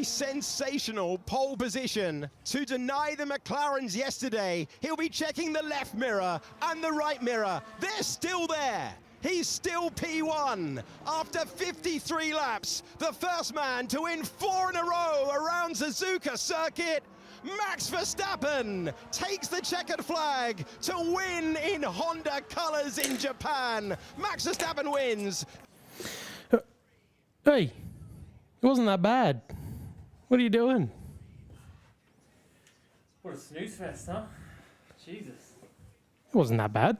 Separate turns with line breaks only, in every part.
Sensational pole position to deny the McLarens yesterday. He'll be checking the left mirror and the right mirror. They're still there. He's still P1 after 53 laps. The first man to win 4 in a row around Suzuka circuit. Max Verstappen takes the checkered flag to win in Honda colors in Japan. Max Verstappen wins.
Hey, it wasn't that bad. What are you doing?
What a snooze fest, huh? Jesus.
It wasn't that bad.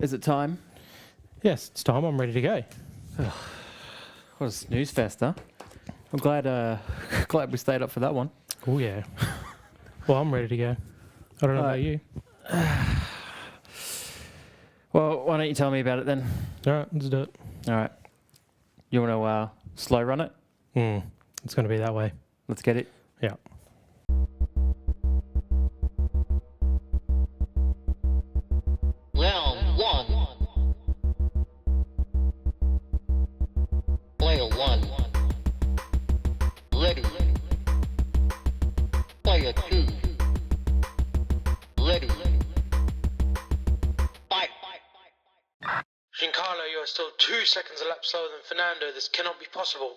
Is it time?
Yes, it's time. I'm ready to go.
What a snooze fest, huh? I'm glad glad we stayed up for that one.
Oh, yeah. Well, I'm ready to go. I don't know about you.
Well, why don't you tell me about it then?
All right, let's do it.
All right. You want to slow run it?
It's going to be that way.
Let's get it.
Yeah.
Round 1. Player 1. Ready. Player 2. Ready. Fight.
Giancarlo, you are still 2 seconds a lap slower than Fernando. This cannot be possible.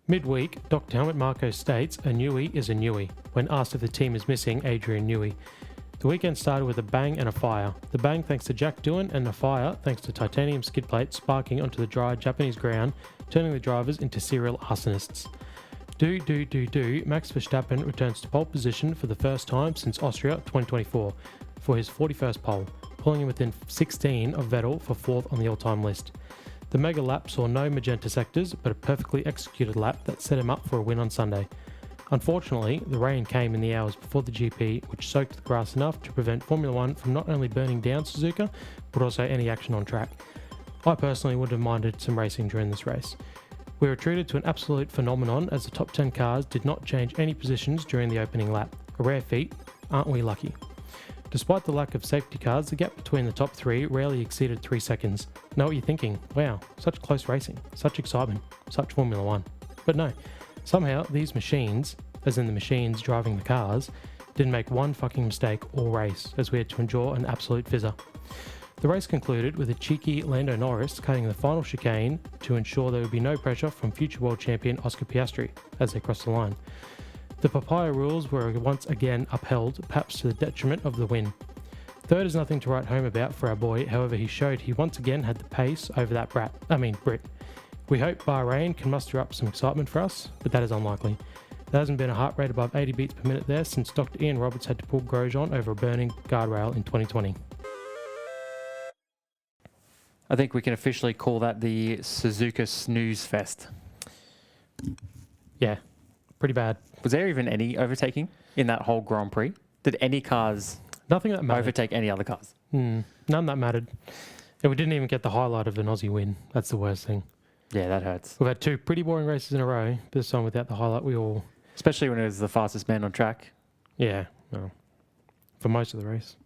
Midweek, Dr. Helmut Marko states a newie is a newie when asked if the team is missing Adrian Newey. The weekend started with a bang and a fire. The bang thanks to Jack Doohan and the fire thanks to titanium skid plates sparking onto the dry Japanese ground, turning the drivers into serial arsonists. Max Verstappen returns to pole position for the first time since Austria 2024 for his 41st pole, pulling him within 16 of Vettel for 4th on the all-time list. The mega lap saw no magenta sectors, but a perfectly executed lap that set him up for a win on Sunday. Unfortunately, the rain came in the hours before the GP, which soaked the grass enough to prevent Formula 1 from not only burning down Suzuka, but also any action on track. I personally would have minded some racing during this race. We were treated to an absolute phenomenon as the top 10 cars did not change any positions during the opening lap. A rare feat, aren't we lucky? Despite the lack of safety cars, the gap between the top 3 rarely exceeded 3 seconds. Know what you're thinking? Wow, such close racing, such excitement, such Formula 1. But no, somehow these machines, as in the machines driving the cars, didn't make one fucking mistake all race, as we had to endure an absolute fizzer. The race concluded with a cheeky Lando Norris cutting the final chicane to ensure there would be no pressure from future world champion Oscar Piastri as they crossed the line. The Papaya Rules were once again upheld, perhaps to the detriment of the win. Third is nothing to write home about for our boy, however he showed he once again had the pace over that Brit. We hope Bahrain can muster up some excitement for us, but that is unlikely. There hasn't been a heart rate above 80 beats per minute there since Dr. Ian Roberts had to pull Grosjean over a burning guardrail in 2020.
I think we can officially call that the Suzuka Snooze Fest.
Yeah, pretty bad.
Was there even any overtaking in that whole Grand Prix? Did any cars
Nothing that mattered.
overtake any other cars?
None that mattered. And we didn't even get the highlight of an Aussie win. That's the worst thing.
Yeah, that hurts.
We've had 2 pretty boring races in a row. This time without the highlight, we all...
Especially when it was the fastest man on track.
Yeah, well, for most of the race.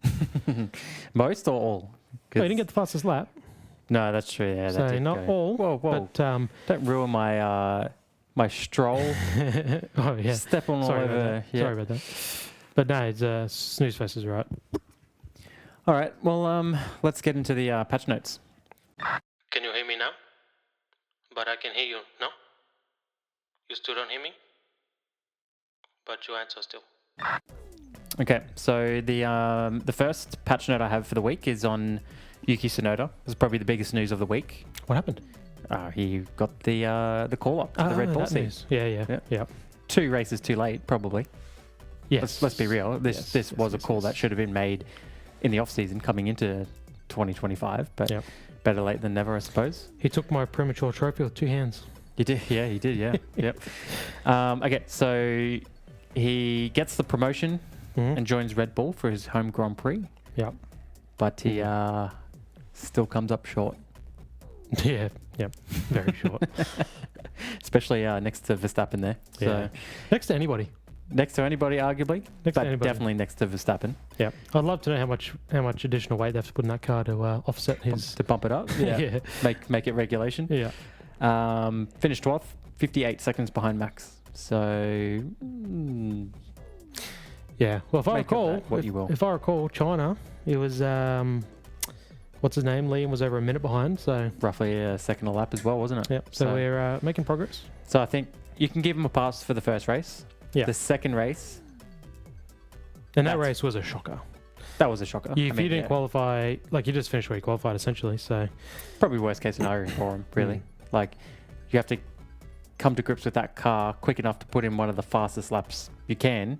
Most or all?
No, you didn't get the fastest lap.
No, that's true. Yeah,
So
that did
not
go.
all.
Whoa.
But,
Don't ruin my my stroll.
oh, yeah.
Step on all
Sorry
over.
about that.
Yeah.
Sorry about that. But no, it's snooze fest is right.
All right. Well, let's get into the patch notes.
Can you hear me now? But I can hear you, no? You still don't hear me? But you answer still.
Okay. So the first patch note I have for the week is on Yuki Tsunoda. It's probably the biggest news of the week.
What happened?
He got the call up to the Red Bull
that
seat.
news. Yeah.
2 races too late, probably.
Yes.
Let's be real. This was a call that should have been made in the off season coming into 2025, but better late than never, I suppose.
He took my premature trophy with 2 hands.
You did, yeah, he did, yeah. Yep. Okay, so he gets the promotion and joins Red Bull for his home Grand Prix.
Yep.
But he still comes up short.
Yeah, very short.
Especially next to Verstappen there.
Yeah.
So
Next to anybody.
next to anybody, arguably.
Next to
but
anybody.
definitely next to Verstappen.
Yeah. I'd love to know how much additional weight they have to put in that car to offset his...
To bump it up. Yeah.
Yeah.
Make it regulation.
Yeah.
Finished 12th, 58 seconds behind Max. So,
Yeah. Well, if I
Make of
recall,
that what you will.
if I recall, China, it was what's his name? Liam was over a minute behind. So
roughly a second a lap as well, wasn't it?
yep. So we're making progress.
So I think you can give him a pass for the first race.
Yeah.
The second race,
And that
That's-
race was a shocker.
that was a shocker.
If you didn't qualify, like you just finished where you qualified essentially. So
Probably worst case scenario for him, really. Like, you have to come to grips with that car quick enough to put in one of the fastest laps you can,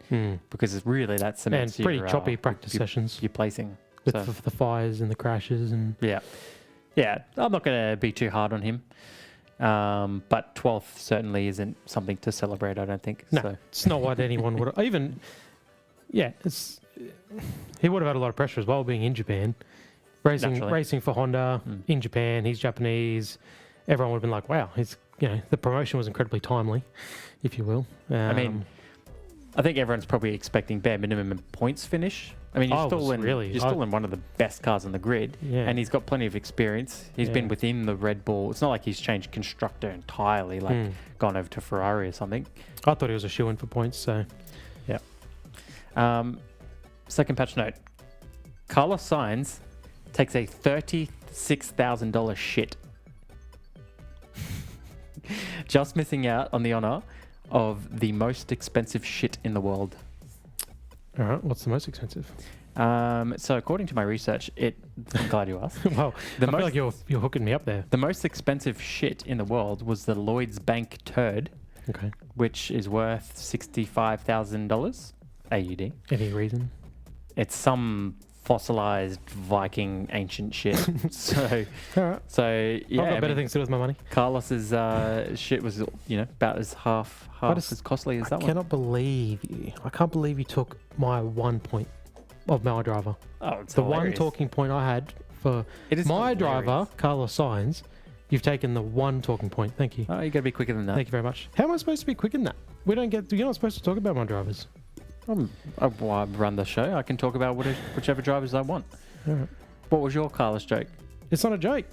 because it's really that
and
cements
pretty
your,
choppy practice
your-
sessions
your placing.
with
So,
the fires and the crashes and
yeah. I'm not going to be too hard on him. But 12th certainly isn't something to celebrate, I don't think.
no,
So,
it's not what anyone would even. Yeah, it's he would have had a lot of pressure as well being in Japan,
Naturally.
racing for Honda in Japan. He's Japanese. Everyone would have been like, "Wow, the promotion was incredibly timely," if you will.
I mean, I think everyone's probably expecting bare minimum points finish. I mean, you're still in one of the best cars on the grid,
Yeah.
and he's got plenty of experience. He's been
Yeah.
within the Red Bull. It's not like he's changed constructor entirely, like gone over to Ferrari or something.
I thought he was a shoo-in for points. So
Second patch note: Carlos Sainz takes a $36,000 shit, just missing out on the honor of the most expensive shit in the world.
all right, what's the most expensive?
So according to my research, I'm glad you asked.
Well,
The
I feel
most-
like you're hooking me up there.
The most expensive shit in the world was the Lloyd's Bank turd,
Okay.
which is worth $65,000 AUD.
Any reason?
It's some fossilized Viking ancient shit. so
All right.
yeah,
I've got better things to do with my money.
Carlos's shit was about as half as costly as that
I cannot believe you. I can't believe you took my 1 point of my driver.
one. Oh, it's
The one
hilarious.
talking point I had for
It is
my
hilarious.
driver, Carlos Sainz, you've taken the one talking point. Thank you.
Oh, you got to be quicker than that.
Thank you very much. How am I supposed to be quicker than that? You're not supposed to talk about my drivers.
I run the show. I can talk about whichever drivers I want.
All right.
What was your Carlos joke?
It's not a joke.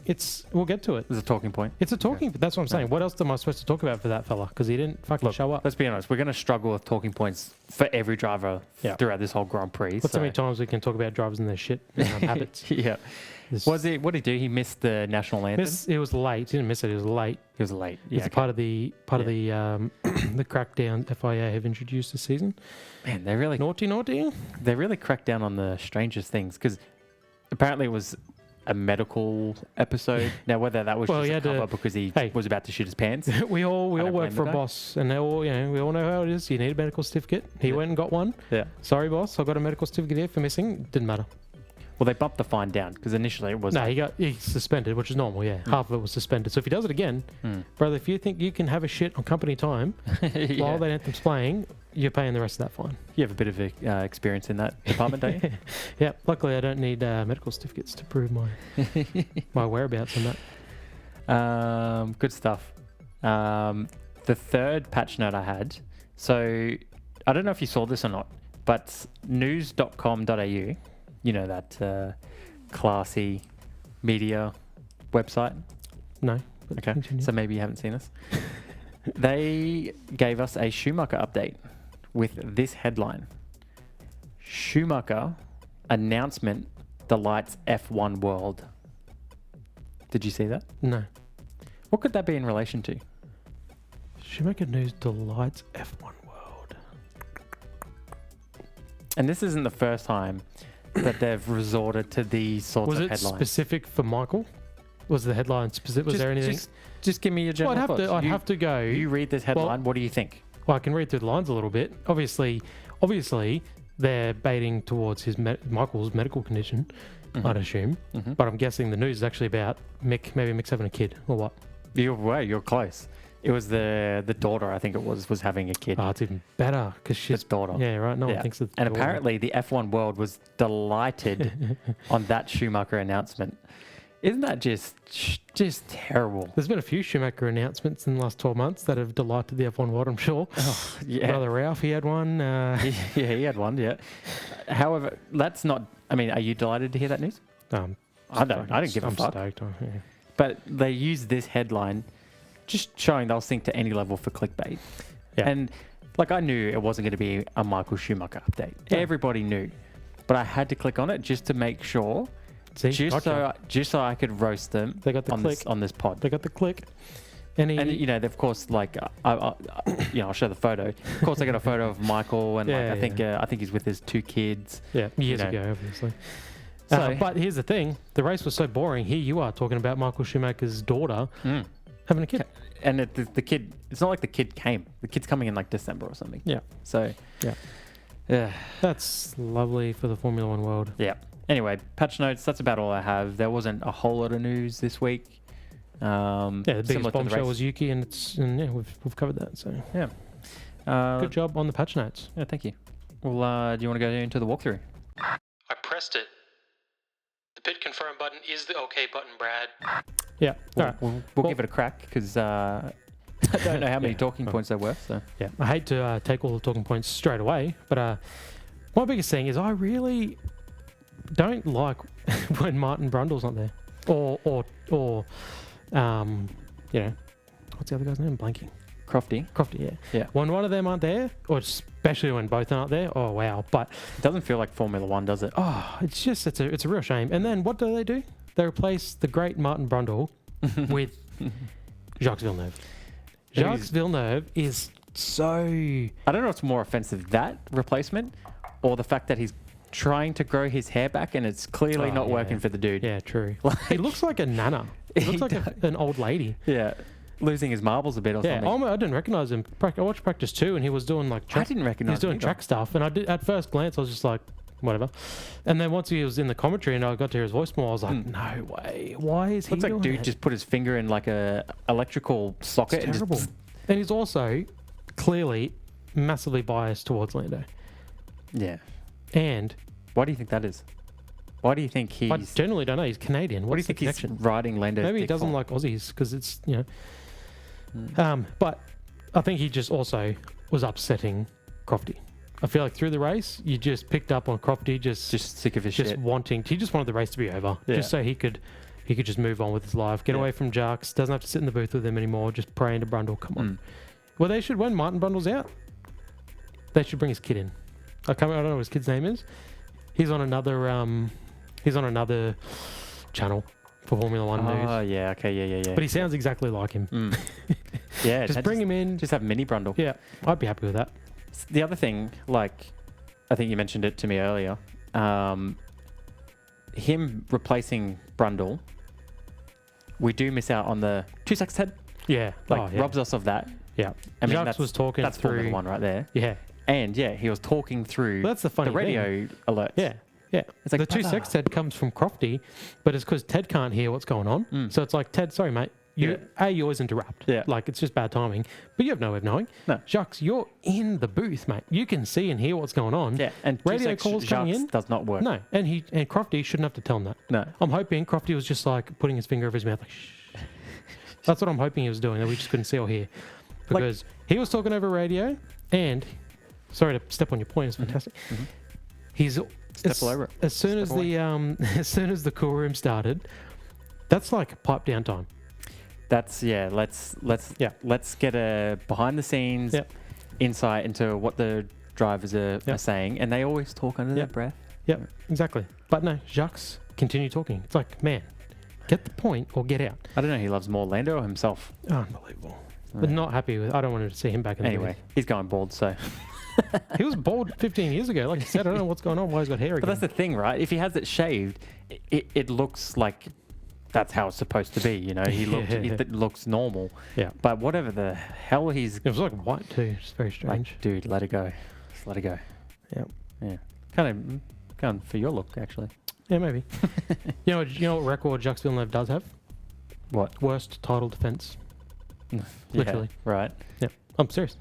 We'll get to it.
There's a talking point.
It's a talking, but that's what I'm saying. What else am I supposed to talk about for that fella? Because he didn't fucking show up.
Let's be honest. We're going to struggle with talking points for every driver
Yeah.
throughout this whole Grand Prix.
What's so many times we can talk about drivers and their shit habits?
Yeah.
This-
What did he do? He missed the national anthem.
It was late. He didn't miss it. It was late.
He was late.
It's
Yeah.
part of the the crackdown FIA have introduced this season.
Man, they really cracked down on the strangest things because apparently it was a medical episode. Now, whether that was
Well,
just
he
a
had to-
cover because he
Hey.
was about to shoot his pants.
we all
don't
work
blame
for
the
a
guy.
boss, and we all know how it is. You need a medical certificate. He
Yeah.
went and got one.
Yeah.
Sorry, boss. I got a medical certificate here for missing. Didn't matter.
Well, they bumped the fine down because initially it was.
No, he's suspended, which is normal. Yeah, half of it was suspended. So if he does it again, brother, if you think you can have a shit on company time
Yeah.
while that anthem's playing, you're paying the rest of that fine.
You have a bit of experience in that department, don't you?
Yeah. Luckily, I don't need medical certificates to prove my whereabouts on that.
Good stuff. The third patch note I had. So I don't know if you saw this or not, but news.com.au, you know, that classy media website.
No. but
Okay.
continue.
So maybe you haven't seen this. They gave us a Schumacher update with this headline: Schumacher announcement delights F1 world. Did you see that?
No.
What could that be in relation to?
Schumacher News delights F1 world.
And this isn't the first time that they've resorted to these sorts
Was
of
it
headlines.
specific for Michael? Was the headline specific? Was there anything?
Just give me your general
Well,
thoughts.
I'd have to go.
You read this headline. What do you think?
Well, I can read through the lines a little bit. Obviously, they're baiting towards Michael's medical condition, I'd assume. But I'm guessing the news is actually about Mick. Maybe Mick's having a kid or what?
You're close. It was the daughter, I think it was having a kid.
Oh, it's even better because she's
His daughter.
Yeah, right. No
Yeah.
one thinks it's
And
the daughter.
apparently the F1 world was delighted on that Schumacher announcement. Isn't that just terrible?
There's been a few Schumacher announcements in the last 12 months that have delighted the F1 world, I'm sure.
Oh, yeah.
Brother Ralph, he had one.
He had one, yeah. However, that's not... I mean, are you delighted to hear that news? I didn't give a
I'm
fuck.
stoked. Yeah.
But they used this headline just showing they'll sink to any level for clickbait.
Yeah.
And like I knew it wasn't going to be a Michael Schumacher update.
Yeah.
Everybody knew, but I had to click on it just to make sure,
See,
just
gotcha.
so I could roast them.
They got the
on
click.
this on this pod.
They got the click. And
you know, of course, like I'll show the photo. Of course, I got a photo of Michael, and
Yeah,
I think he's with his 2 kids.
yeah, years
know.
ago, obviously.
So-
But here's the thing: the race was so boring. Here you are talking about Michael Schumacher's daughter having a kid.
And the kid, it's not like the kid came. The kid's coming in like December or something.
Yeah,
So,
yeah, that's lovely for the Formula One world.
yeah. Anyway, patch notes. That's about all I have. There wasn't a whole lot of news this week.
Yeah, the
similar
biggest
to
bombshell
race.
was Yuki, and yeah, we've covered that. So
Yeah.
good job on the patch notes.
Yeah, thank you. Well, do you want to go into the walkthrough?
I pressed it. The pit confirm button is the OK button, Brad.
Yeah,
We'll,
all right.
we'll
Well-
give it a crack because I don't know how many
Yeah,
talking
well.
points there were. So
Yeah, I hate to take all the talking points straight away, but my biggest thing is I really don't like when Martin Brundle's not there, or you know, what's the other guy's name? I'm blanking.
Crofty,
Crofty, yeah.
Yeah.
When one of them aren't there, or especially when both aren't there, oh wow. But
it doesn't feel like Formula One, does it?
it's a real shame. And then what do? They replace the great Martin Brundle with Jacques Villeneuve. Jacques
He's-
Villeneuve is so
I don't know what's more offensive, that replacement or the fact that he's trying to grow his hair back and it's clearly
Oh,
not
yeah.
working for the dude.
yeah, true. He looks like a nana. He looks like an old lady.
Yeah. Losing his marbles a bit or
Yeah,
something.
I didn't recognize him. I watched practice 2 and he was doing like
I didn't
he
recognize
was doing
him either.
track stuff, and I did at first glance I was just like whatever, and then once he was in the commentary and I got to hear his voice more, I was like, no way, why is he
Looks like
doing
dude
that?
just put his finger in like a electrical socket
It's
and
terrible.
just
And he's also clearly massively biased towards Lando.
yeah.
And
Why do you think that is? Why do you think he's
I generally don't know. He's Canadian.
what do you
What's the
think he's
connection?
riding Lando's
Maybe he
dick
doesn't
for?
like Aussies because it's but I think he just also was upsetting Crofty. I feel like through the race, you just picked up on Crofty just
sick of his shit.
he just wanted the race to be over,
Yeah.
just so he could just move on with his life, get
Yeah.
away from Jacques, doesn't have to sit in the booth with him anymore, just pray into Brundle. Come on. Well, they should, when Martin Brundle's out, they should bring his kid in. I don't know what his kid's name is. He's on another channel for Formula One
Oh
news,
yeah, okay, yeah.
but he sounds exactly like him.
Yeah,
Just bring him in.
Just have mini Brundle.
Yeah, I'd be happy with that.
The other thing, like, I think you mentioned it to me earlier, him replacing Brundle, we do miss out on the 2 seconds head.
Yeah,
Like, robs us of that.
Yeah,
I mean,
Jacques was talking
that's
through.
Formula One right there.
Yeah,
And yeah, he was talking through
well, that's the funny
the radio alerts.
Yeah, yeah.
It's like,
the 2
brother.
seconds Ted comes from Crofty, but it's because Ted can't hear what's going on. So it's like, Ted, sorry, mate. You always interrupt.
Yeah.
Like, it's just bad timing. But you have no way of knowing.
No.
Jacques, you're in the booth, mate. You can see and hear what's going on.
Yeah, and
radio
2
calls coming in.
does not work.
No, and Crofty shouldn't have to tell him that.
No.
I'm hoping Crofty was just like putting his finger over his mouth, like, shh. That's what I'm hoping he was doing, that we just couldn't see or hear. Because he was talking over radio, and sorry to step on your point, it's fantastic. He's
Step all over it.
as soon as
Step away.
as soon as the cool room started, that's like pipe down time.
Let's get a behind the scenes
Yep.
insight into what the drivers are saying, and they always talk under their
Yep.
breath.
Yep, exactly. But no, Jacques continue talking. It's like, man, get the point or get out.
I don't know. He loves more Lando or himself.
Unbelievable. But not happy with. I don't want to see him back in the
Anyway, he's going bald, so.
booth. He was bald 15 years ago. Like you said, I don't know what's going on. Why he's got hair
But
again.
that's the thing, right? If he has it shaved, it looks like that's how it's supposed to be. You know, it looks normal.
Yeah.
But whatever the hell he's
It was like white too. It's very strange.
like, dude, let it go. Just let it go.
Yeah.
Yeah. Kind of going for your look, actually.
Yeah, maybe. you know what record Jacques Villeneuve does have?
What?
Worst title defense. Literally.
Yeah, right.
Yeah. I'm serious.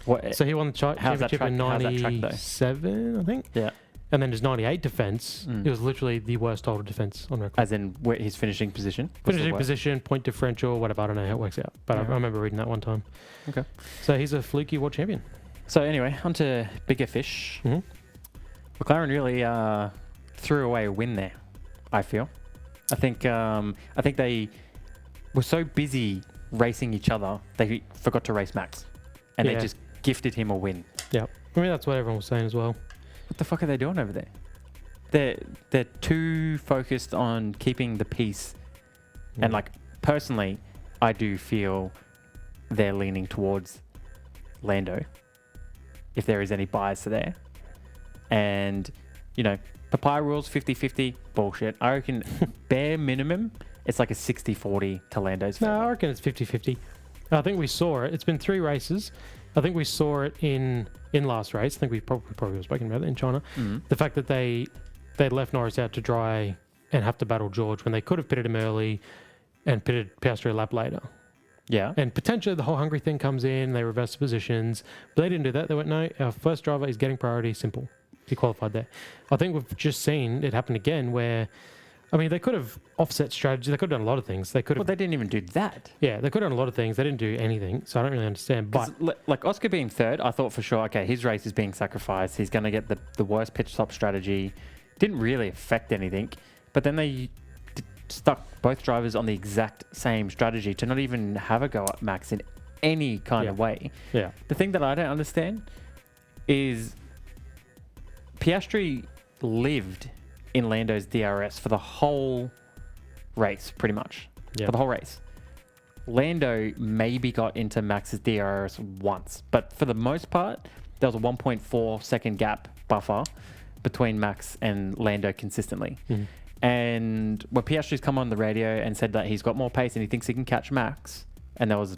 What?
So he won the
How's that
championship in
track- how's that track, though?
97, I think.
Yeah.
And then his 98 defense,
Mm.
it was literally the worst title defense on record.
As in where his finishing position? What's the
Finishing
word?
position, point differential, whatever. I don't know how it works out. But I
Yeah.
remember reading that one time.
Okay.
So he's a fluky world champion.
So anyway, on to bigger fish.
Mhm.
McLaren really threw away a win there, I feel. I think they were so busy racing each other, they forgot to race Max. And
Yeah.
they just gifted him a win.
Yeah. I mean, that's what everyone was saying as well.
What the fuck are they doing over there? They're too focused on keeping the peace. And like, personally, I do feel they're leaning towards Lando, if there is any bias there. And, you know, Papaya Rules 50-50, bullshit. I reckon bare minimum, it's like a 60-40 to Lando's
No,
favor.
I reckon it's 50-50. I think we saw it. It's been 3 races. I think we saw it in last race. I think we probably were speaking about it in China. The fact that they left Norris out to dry and have to battle George when they could have pitted him early and pitted Piastri a lap later.
Yeah.
And potentially the whole Hungary thing comes in, they reverse the positions. But they didn't do that. They went, no, our first driver is getting priority, simple. He qualified there. I think we've just seen it happen again where, I mean, they could have offset strategy. They could have done a lot of things. They could have,
Well, they didn't even do that.
yeah, they could have done a lot of things. They didn't do anything. So I don't really understand. But
'Cause, like Oscar being third, I thought for sure, okay, his race is being sacrificed. He's going to get the worst pitch stop strategy. Didn't really affect anything. But then they stuck both drivers on the exact same strategy to not even have a go at Max in any kind of way.
yeah,
The thing that I don't understand is Piastri lived in Lando's DRS for the whole race, pretty much.
Yeah.
For the whole race. Lando maybe got into Max's DRS once, but for the most part, there was a 1.4 second gap buffer between Max and Lando consistently. And when Piastri's come on the radio and said that he's got more pace and he thinks he can catch Max, and there was,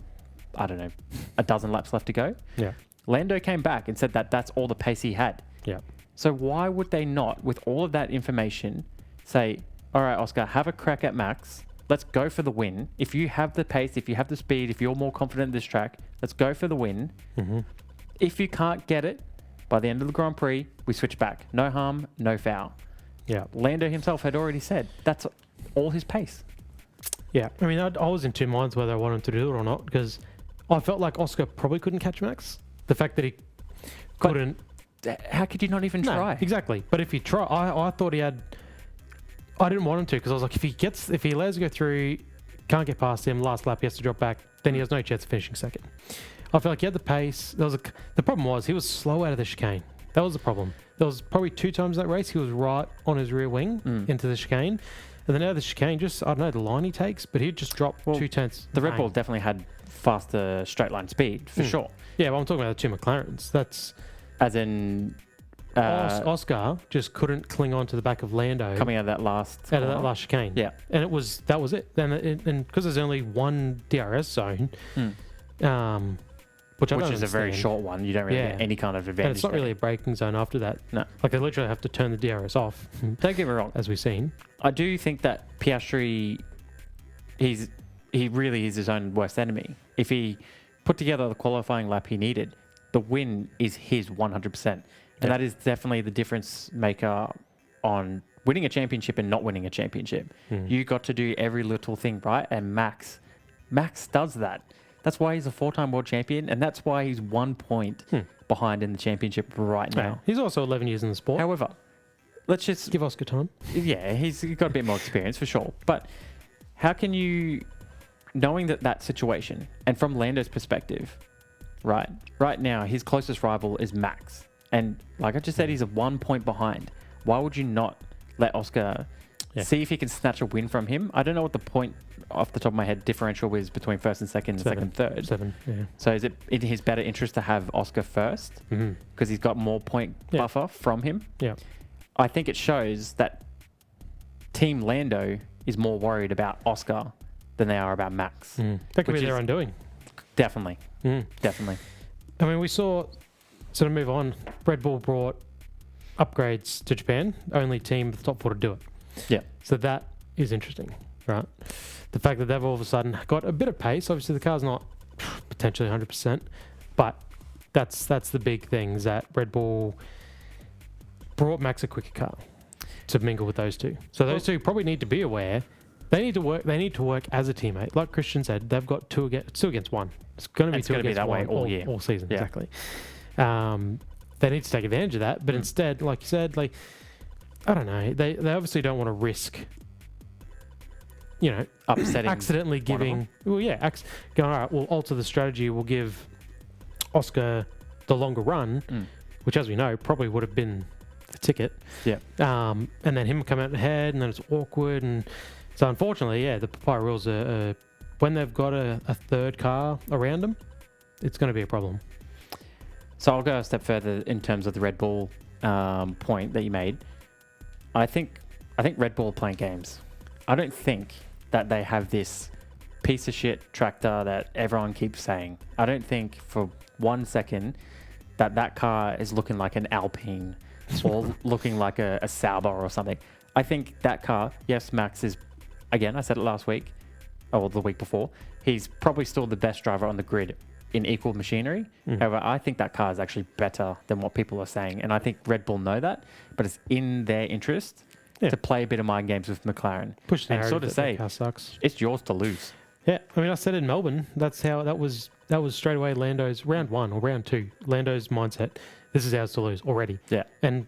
I don't know, a dozen laps left to go,
yeah,
Lando came back and said that that's all the pace he had.
yeah.
So why would they not, with all of that information, say, all right, Oscar, have a crack at Max. Let's go for the win. If you have the pace, if you have the speed, if you're more confident in this track, let's go for the win. If you can't get it, by the end of the Grand Prix, we switch back. No harm, no foul.
Yeah.
Lando himself had already said that's all his pace.
Yeah. I mean, I was in 2 minds whether I wanted him to do it or not because I felt like Oscar probably couldn't catch Max. The fact that he couldn't.
How could you not even
No,
try?
exactly. But if he try, I thought he had. I didn't want him to because I was like, if he lets go through, can't get past him, last lap he has to drop back, then he has no chance of finishing second. I felt like he had the pace. The problem was he was slow out of the chicane. That was the problem. There was probably 2 times that race he was right on his rear wing into the chicane. And then out of the chicane, just, I don't know, the line he takes, but he'd just drop 2 tenths.
The Red Bull definitely had faster straight line speed, for sure.
Yeah, well, I'm talking about the 2 McLarens. That's...
As in...
Oscar just couldn't cling on to the back of Lando
coming out of that last
chicane.
Yeah.
And that was it. And because there's only one DRS zone, which
is a very short one. You don't really get any kind of advantage.
And it's not
there.
really a braking zone after that.
No.
Like they literally have to turn the DRS off.
Don't get me wrong.
As we've seen.
I do think that Piastri, he really is his own worst enemy. If he put together the qualifying lap he needed, the win is his 100%. And that is definitely the difference maker on winning a championship and not winning a championship. You got to do every little thing right, and Max does that. That's why he's a 4-time world champion, and that's why he's 1 point behind in the championship right now.
Yeah. He's also 11 years in the sport.
However, let's just
give Oscar time.
Yeah, he's got a bit more experience for sure. But how can you, knowing that situation, and from Lando's perspective, right now his closest rival is Max. And like I just said, he's a 1 point behind. Why would you not let Oscar see if he can snatch a win from him? I don't know what the point, off the top of my head, differential is between first and second and second, third.
7, yeah.
So is it in his better interest to have Oscar first? Because he's got more point buffer from him?
Yeah.
I think it shows that Team Lando is more worried about Oscar than they are about Max.
That could be their undoing.
Definitely. Definitely.
I mean, we saw... So to move on, Red Bull brought upgrades to Japan. Only team of the top 4 to do it.
Yeah.
So that is interesting, right? The fact that they've all of a sudden got a bit of pace. Obviously, the car's not potentially 100%, but that's the big thing is that Red Bull brought Max a quicker car to mingle with those two. So those two probably need to be aware. They need to work. They need to work as a teammate. Like Christian said, they've got 2 against 1. It's going to be 2 against 1
that way all year,
all season. Yeah. Exactly. They need to take advantage of that, but instead, like you said, like I don't know, they obviously don't want to risk
upsetting,
accidentally giving. Well, yeah, going, all right, we'll alter the strategy. We'll give Oscar the longer run, which, as we know, probably would have been the ticket.
Yeah.
And then him come out ahead, and then it's awkward. And so, unfortunately, the Papaya Rules are when they've got a third car around them, it's going to be a problem.
So I'll go a step further in terms of the Red Bull point that you made. I think Red Bull are playing games. I don't think that they have this piece of shit tractor that everyone keeps saying. I don't think for 1 second that car is looking like an Alpine or looking like a Sauber or something. I think that car, yes, Max is, again, I said it last week, or the week before, he's probably still the best driver on the grid in equal machinery. However, I think that car is actually better than what people are saying. And I think Red Bull know that, but it's in their interest to play a bit of mind games with McLaren.
Push the
and sort of
narrative that
say,
the car sucks.
it's yours to lose.
Yeah, I mean, I said in Melbourne, that's how that was straight away Lando's round 1 or round 2. Lando's mindset, this is ours to lose already.
Yeah.
And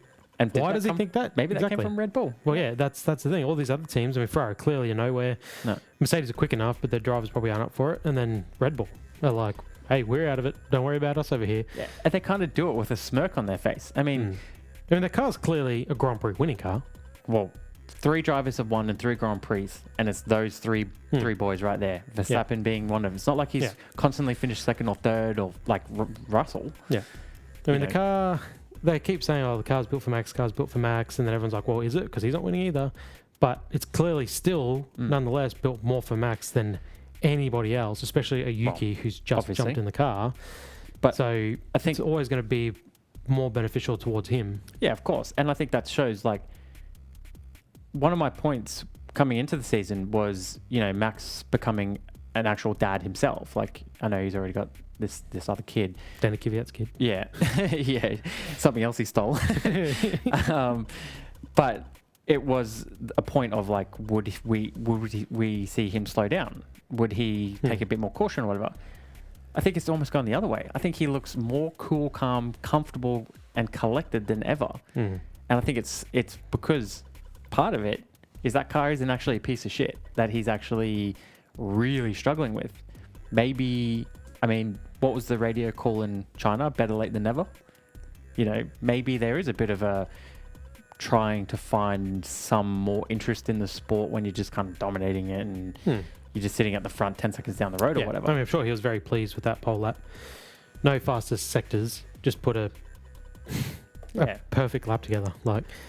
why does he think that?
Maybe that came from Red Bull.
Well, yeah, that's the thing. All these other teams, I mean, Ferrari clearly are nowhere.
No.
Mercedes are quick enough, but their drivers probably aren't up for it. And then Red Bull are like, hey, we're out of it. Don't worry about us over here.
Yeah. And they kind of do it with a smirk on their face. I mean,
the car's clearly a Grand Prix winning car.
Well, 3 drivers have won in 3 Grand Prix, and it's those three boys right there. Verstappen being one of them. It's not like he's constantly finished second or third or like Russell.
Yeah. I mean, the car, they keep saying, oh, the car's built for Max, and then everyone's like, well, is it? Because he's not winning either. But it's clearly still, nonetheless, built more for Max than anybody else, especially a Yuki who's just jumped in the car.
But
so
I think
it's always going to be more beneficial towards him.
Yeah, of course. And I think that shows, like, one of my points coming into the season was, Max becoming an actual dad himself. Like, I know he's already got this other kid.
Dana Kvyat's kid.
Yeah. Yeah. Something else he stole. But it was a point of, like, would we see him slow down? Would he take a bit more caution or whatever? I think it's almost gone the other way. I think he looks more cool, calm, comfortable, and collected than ever. And I think it's because part of it is that car isn't actually a piece of shit that he's actually really struggling with. Maybe, I mean, what was the radio call in China? Better late than never. Maybe there is a bit of a trying to find some more interest in the sport when you're just kind of dominating it and you're just sitting at the front 10 seconds down the road or whatever.
I mean, I'm sure he was very pleased with that pole lap. No fastest sectors, just put a perfect lap together.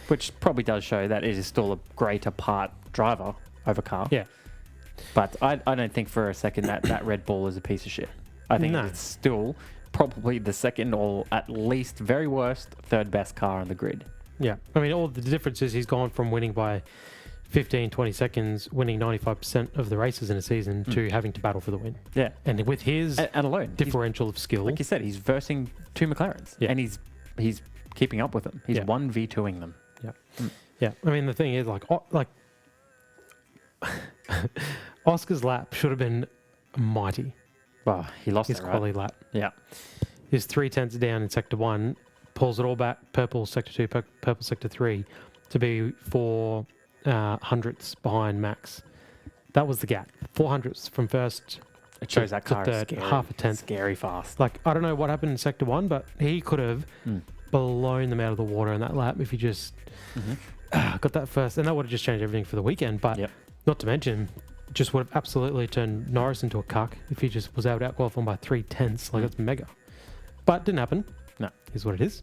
Which probably does show that it is still a greater part driver over car.
Yeah.
But I don't think for a second that Red Bull is a piece of shit. I think it's still probably the second or at least very worst third best car on the grid.
Yeah. I mean, all the difference is he's gone from winning by 15, 20 seconds, winning 95% of the races in a season to having to battle for the win.
Yeah.
And with his
and alone
differential of skill.
Like you said, he's versing 2 McLarens.
Yeah.
And he's keeping up with them. He's 1v2ing them.
Yeah. Yeah. I mean, the thing is, Oscar's lap should have been mighty.
Well, he lost
his quality lap.
Yeah.
His 3/10 down in sector 1, pulls it all back, purple sector 2, purple sector 3, to be 4 hundredths behind Max. That was the gap. 4 hundredths from first.
It shows that car is scary,
half a tenth.
Scary fast.
Like, I don't know what happened in sector 1, but he could have blown them out of the water in that lap if he just got that first. And that would have just changed everything for the weekend. But not to mention, just would have absolutely turned Norris into a cuck if he just was able to outqualify him by 3/10. Like, that's mega. But didn't happen.
No.
Is what it is.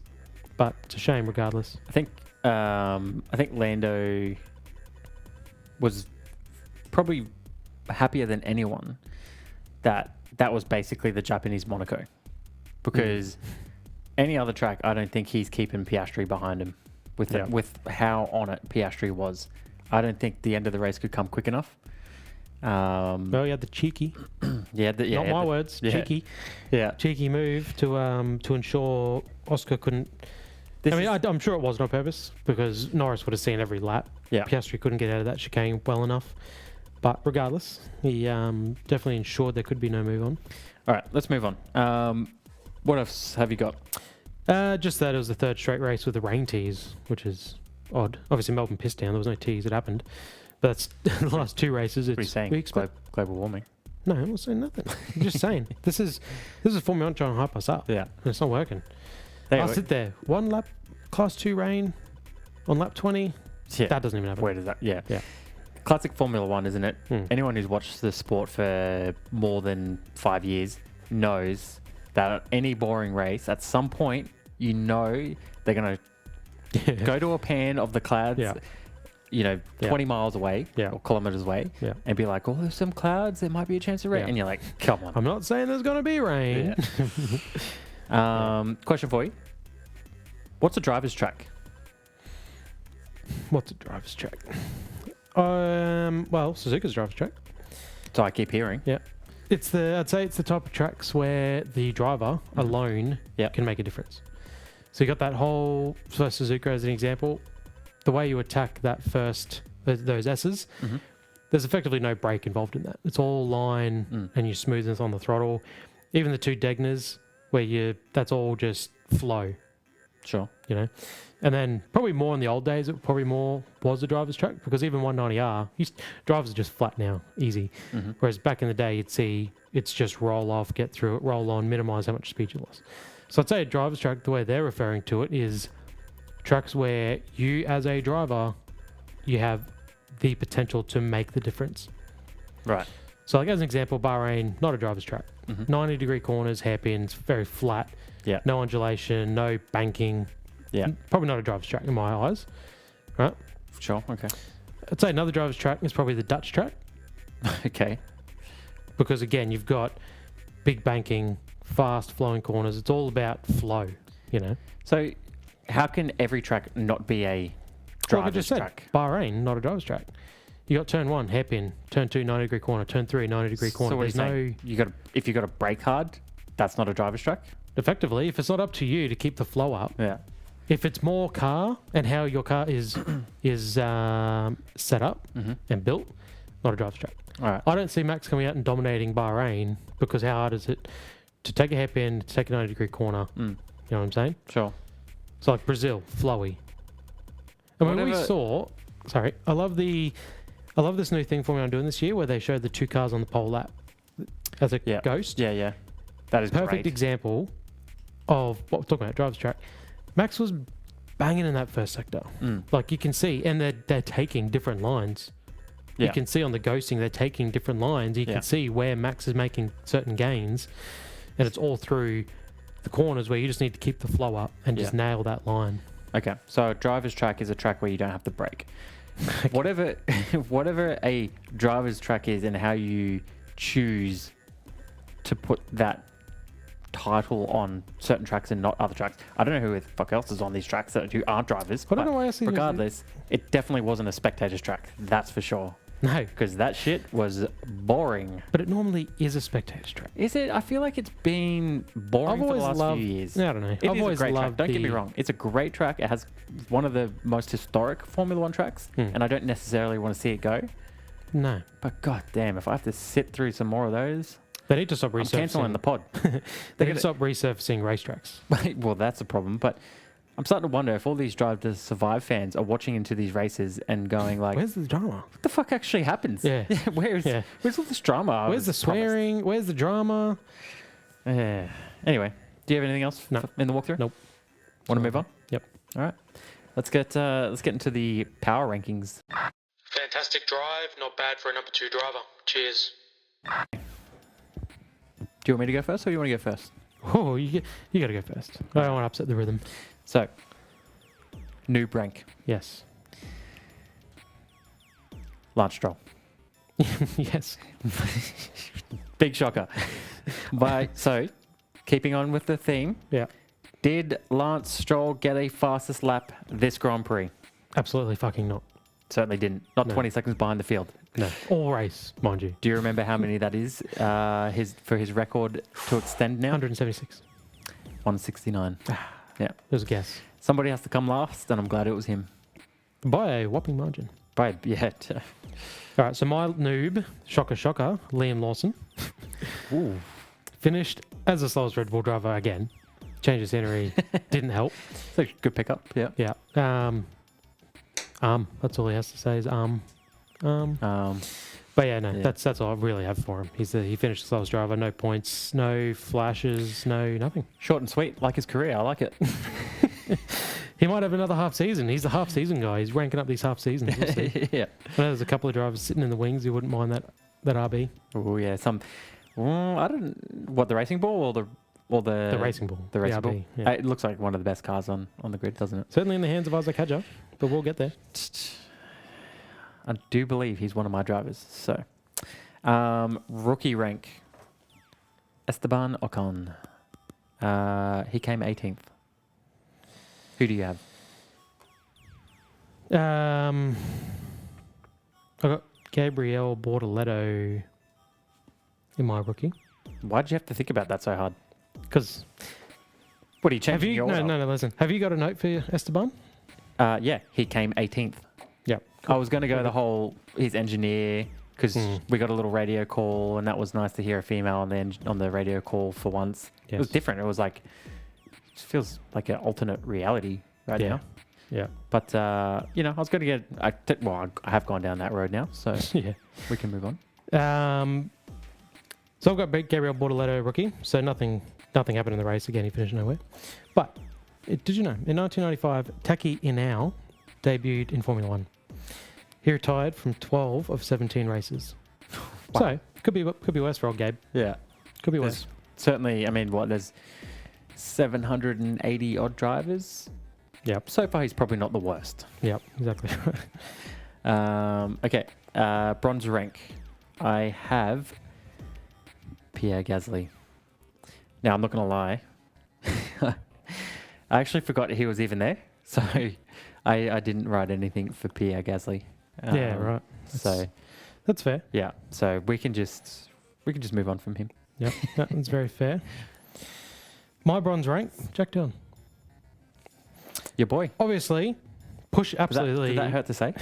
But it's a shame regardless.
I think Lando was probably happier than anyone that was basically the Japanese Monaco. Because any other track, I don't think he's keeping Piastri behind him with how on it Piastri was. I don't think the end of the race could come quick enough.
Well, he had the cheeky. Not my words.
Yeah.
Cheeky.
Yeah.
Cheeky move to ensure Oscar couldn't. I'm sure it wasn't on purpose because Norris would have seen every lap.
Yeah.
Piastri couldn't get out of that chicane well enough. But regardless, he definitely ensured there could be no move on.
All right, let's move on. What else have you got?
Just that it was the third straight race with the rain tees, which is odd. Obviously, Melbourne pissed down. There was no tees. It happened. But that's the last 2 races.
What are you
It's
saying?
we expect.
Global warming.
No, I'm not saying nothing. I'm just saying this is Formula 1 trying to hype us up.
Yeah.
And it's not working.
Anyway,
I'll sit there. 1 lap, Class 2 rain on lap 20.
yeah.
That doesn't even happen.
Where does that? Yeah.
Yeah.
Classic Formula 1, isn't it?
Hmm.
Anyone who's watched the sport for more than 5 years knows that at any boring race, at some point, you know they're going to go to a pan of the clouds,
Yeah.
you know,
Yeah.
20 miles away
Yeah.
or kilometers away,
Yeah.
and be like, oh, there's some clouds. There might be a chance of rain.
Yeah.
And you're like, come on.
I'm not saying there's going to be rain.
Question for you. What's a driver's track?
What's a driver's track? Well, Suzuka's driver's track.
So I keep hearing.
Yeah. I'd say it's the type of tracks where the driver alone
Yep.
can make a difference. So you got that whole, for Suzuka as an example, the way you attack that first, those S's,
Mhm.
there's effectively no brake involved in that. It's all line and your smoothness on the throttle. Even the 2 Degners, where that's all just flow,
Sure.
you know. And then probably more in the old days, it probably more was the driver's track, because even 190R, drivers are just flat now, easy.
Mhm.
Whereas back in the day, you'd see it's just roll off, get through it, roll on, minimize how much speed you lost. So I'd say a driver's track, the way they're referring to it, is tracks where you as a driver, you have the potential to make the difference.
Right.
So like as an example, Bahrain, not a driver's track.
Mhm.
90-degree corners, hairpins, very flat.
Yeah.
No undulation, no banking.
Yeah.
Probably not a driver's track in my eyes. Right?
Sure. Okay.
I'd say another driver's track is probably the Dutch track,
Okay.
because again, you've got big banking, fast flowing corners. It's all about flow, you know.
So, how can every track not be a
Like I
driver's
just said,
track?
Bahrain, not a driver's track. You got turn 1, hairpin, turn 2, 90-degree corner, turn 3, 90-degree corner.
So what are
There's
you
no,
saying? If you got to brake hard, that's not a driver's track.
effectively, if it's not up to you to keep the flow up,
Yeah.
if it's more car and how your car is set up
Mm-hmm.
and built, not a driver's track.
All right.
I don't see Max coming out and dominating Bahrain, because how hard is it to take a hairpin, to take a 90-degree corner?
Mm.
You know what I'm saying?
Sure.
So like Brazil, flowy. And when we
Whatever-
saw, sorry, I love this new thing Formula 1 doing this year, where they showed the 2 cars on the pole lap as a
Yeah.
ghost.
Yeah. Yeah. That is
Perfect
great.
example of what we're talking about, driver's track. Max was banging in that first sector.
Mm.
Like you can see, and they're taking different lines.
Yeah.
You can see on the ghosting, they're taking different lines. You
Yeah.
can see where Max is making certain gains, and it's all through the corners where you just need to keep the flow up and just
Yeah.
nail that line.
Okay. So a driver's track is a track where you don't have to brake. Whatever, whatever a driver's track is, and how you choose to put that title on certain tracks and not other tracks. I don't know who the fuck else is on these tracks that aren't drivers.
I don't
but
know why I see this-
regardless, it definitely wasn't a spectator's track. That's for sure.
No,
Because that shit was boring.
but it normally is a spectator's track.
Is it? I feel like it's been boring for the last few years.
I don't know.
It
I've
is
always
a great track.
loved
Don't get me
the-
wrong. It's a great track. It has one of the most historic Formula 1 tracks, and I don't necessarily want to see it go.
No,
But god damn, if I have to sit through some more of those,
they need to stop
I'm cancelling
resurfacing.
the pod.
They need to stop resurfacing racetracks.
Well, that's a problem. But I'm starting to wonder if all these Drive to Survive fans are watching into these races and going like,
Where's the drama?
what the fuck actually happens?
Yeah.
Where's all this drama? I
Where's the
was promised?
swearing? Where's the drama?
Anyway, do you have anything else
No.
in the walkthrough?
Nope.
Want to move on?
Yep.
All right. Let's get into the power rankings.
Fantastic drive, not bad for a number 2 driver. Cheers.
Do you want me to go first, or you want to go first?
Oh, you got to go first. I don't want to upset the rhythm.
So, noob rank,
Yes.
Lance Stroll.
Yes.
Big shocker. So, keeping on with the theme,
Yeah.
did Lance Stroll get a fastest lap this Grand Prix?
Absolutely fucking not.
Certainly didn't. Not
No.
20 seconds behind the field.
No. All race, mind you.
Do you remember how many that is for his record to extend now?
176.
169. Yeah.
There's a guess.
Somebody has to come last, and I'm glad it was him.
By a whopping margin.
Right, yeah.
All right, so my noob, shocker, Liam Lawson,
Ooh.
finished as the slowest Red Bull driver again. Change of scenery didn't help.
So good pickup, yeah.
Yeah. That's all he has to say is But yeah, no, that's all I really have for him. He finished the slowest driver, no points, no flashes, no nothing.
Short and sweet, like his career. I like it.
He might have another half season. He's the half season guy. He's ranking up these half seasons. We'll see.
Yeah.
I know there's a couple of drivers sitting in the wings who wouldn't mind that RB.
Oh yeah, I don't. What, the racing ball or the
Racing ball.
The racing
RB,
ball.
yeah.
It looks like one of the best cars on the grid, doesn't it?
Certainly in the hands of Isaac Hadjar, but we'll get there.
I do believe he's one of my drivers. So, rookie rank. Esteban Ocon. He came 18th. Who do you have?
I got Gabriel Bortoletto in my rookie.
Why'd you have to think about that so hard?
Because
What are you changing your order?
No, listen. Have you got a note for Esteban?
Yeah, he came 18th.
Yep.
I was going to go the whole his engineer because we got a little radio call and that was nice to hear a female on the radio call for once.
Yes.
It was different. It was like it feels like an alternate reality right now.
Yeah.
But I was going to get. I have gone down that road now, so
Yeah.
we can move on.
So I've got Gabriel Bortoletto rookie. So nothing happened in the race. Again, he finished nowhere. But did you know, in 1995, Taki Inao debuted in Formula One. He retired from 12 of 17 races.
Wow.
So could be worse for old Gabe.
Yeah.
Could be worse.
Certainly, I mean, there's 780 odd drivers.
Yep.
So far, he's probably not the worst.
Yep. Exactly.
Okay. Bronze rank. I have Pierre Gasly. Now, I'm not going to lie. I actually forgot he was even there. So I didn't write anything for Pierre Gasly.
Yeah, right. That's fair.
Yeah. So we can just move on from him.
Yep. That's very fair. My bronze rank, Jack Dillon.
Your boy.
Obviously, absolutely.
Did that hurt to say?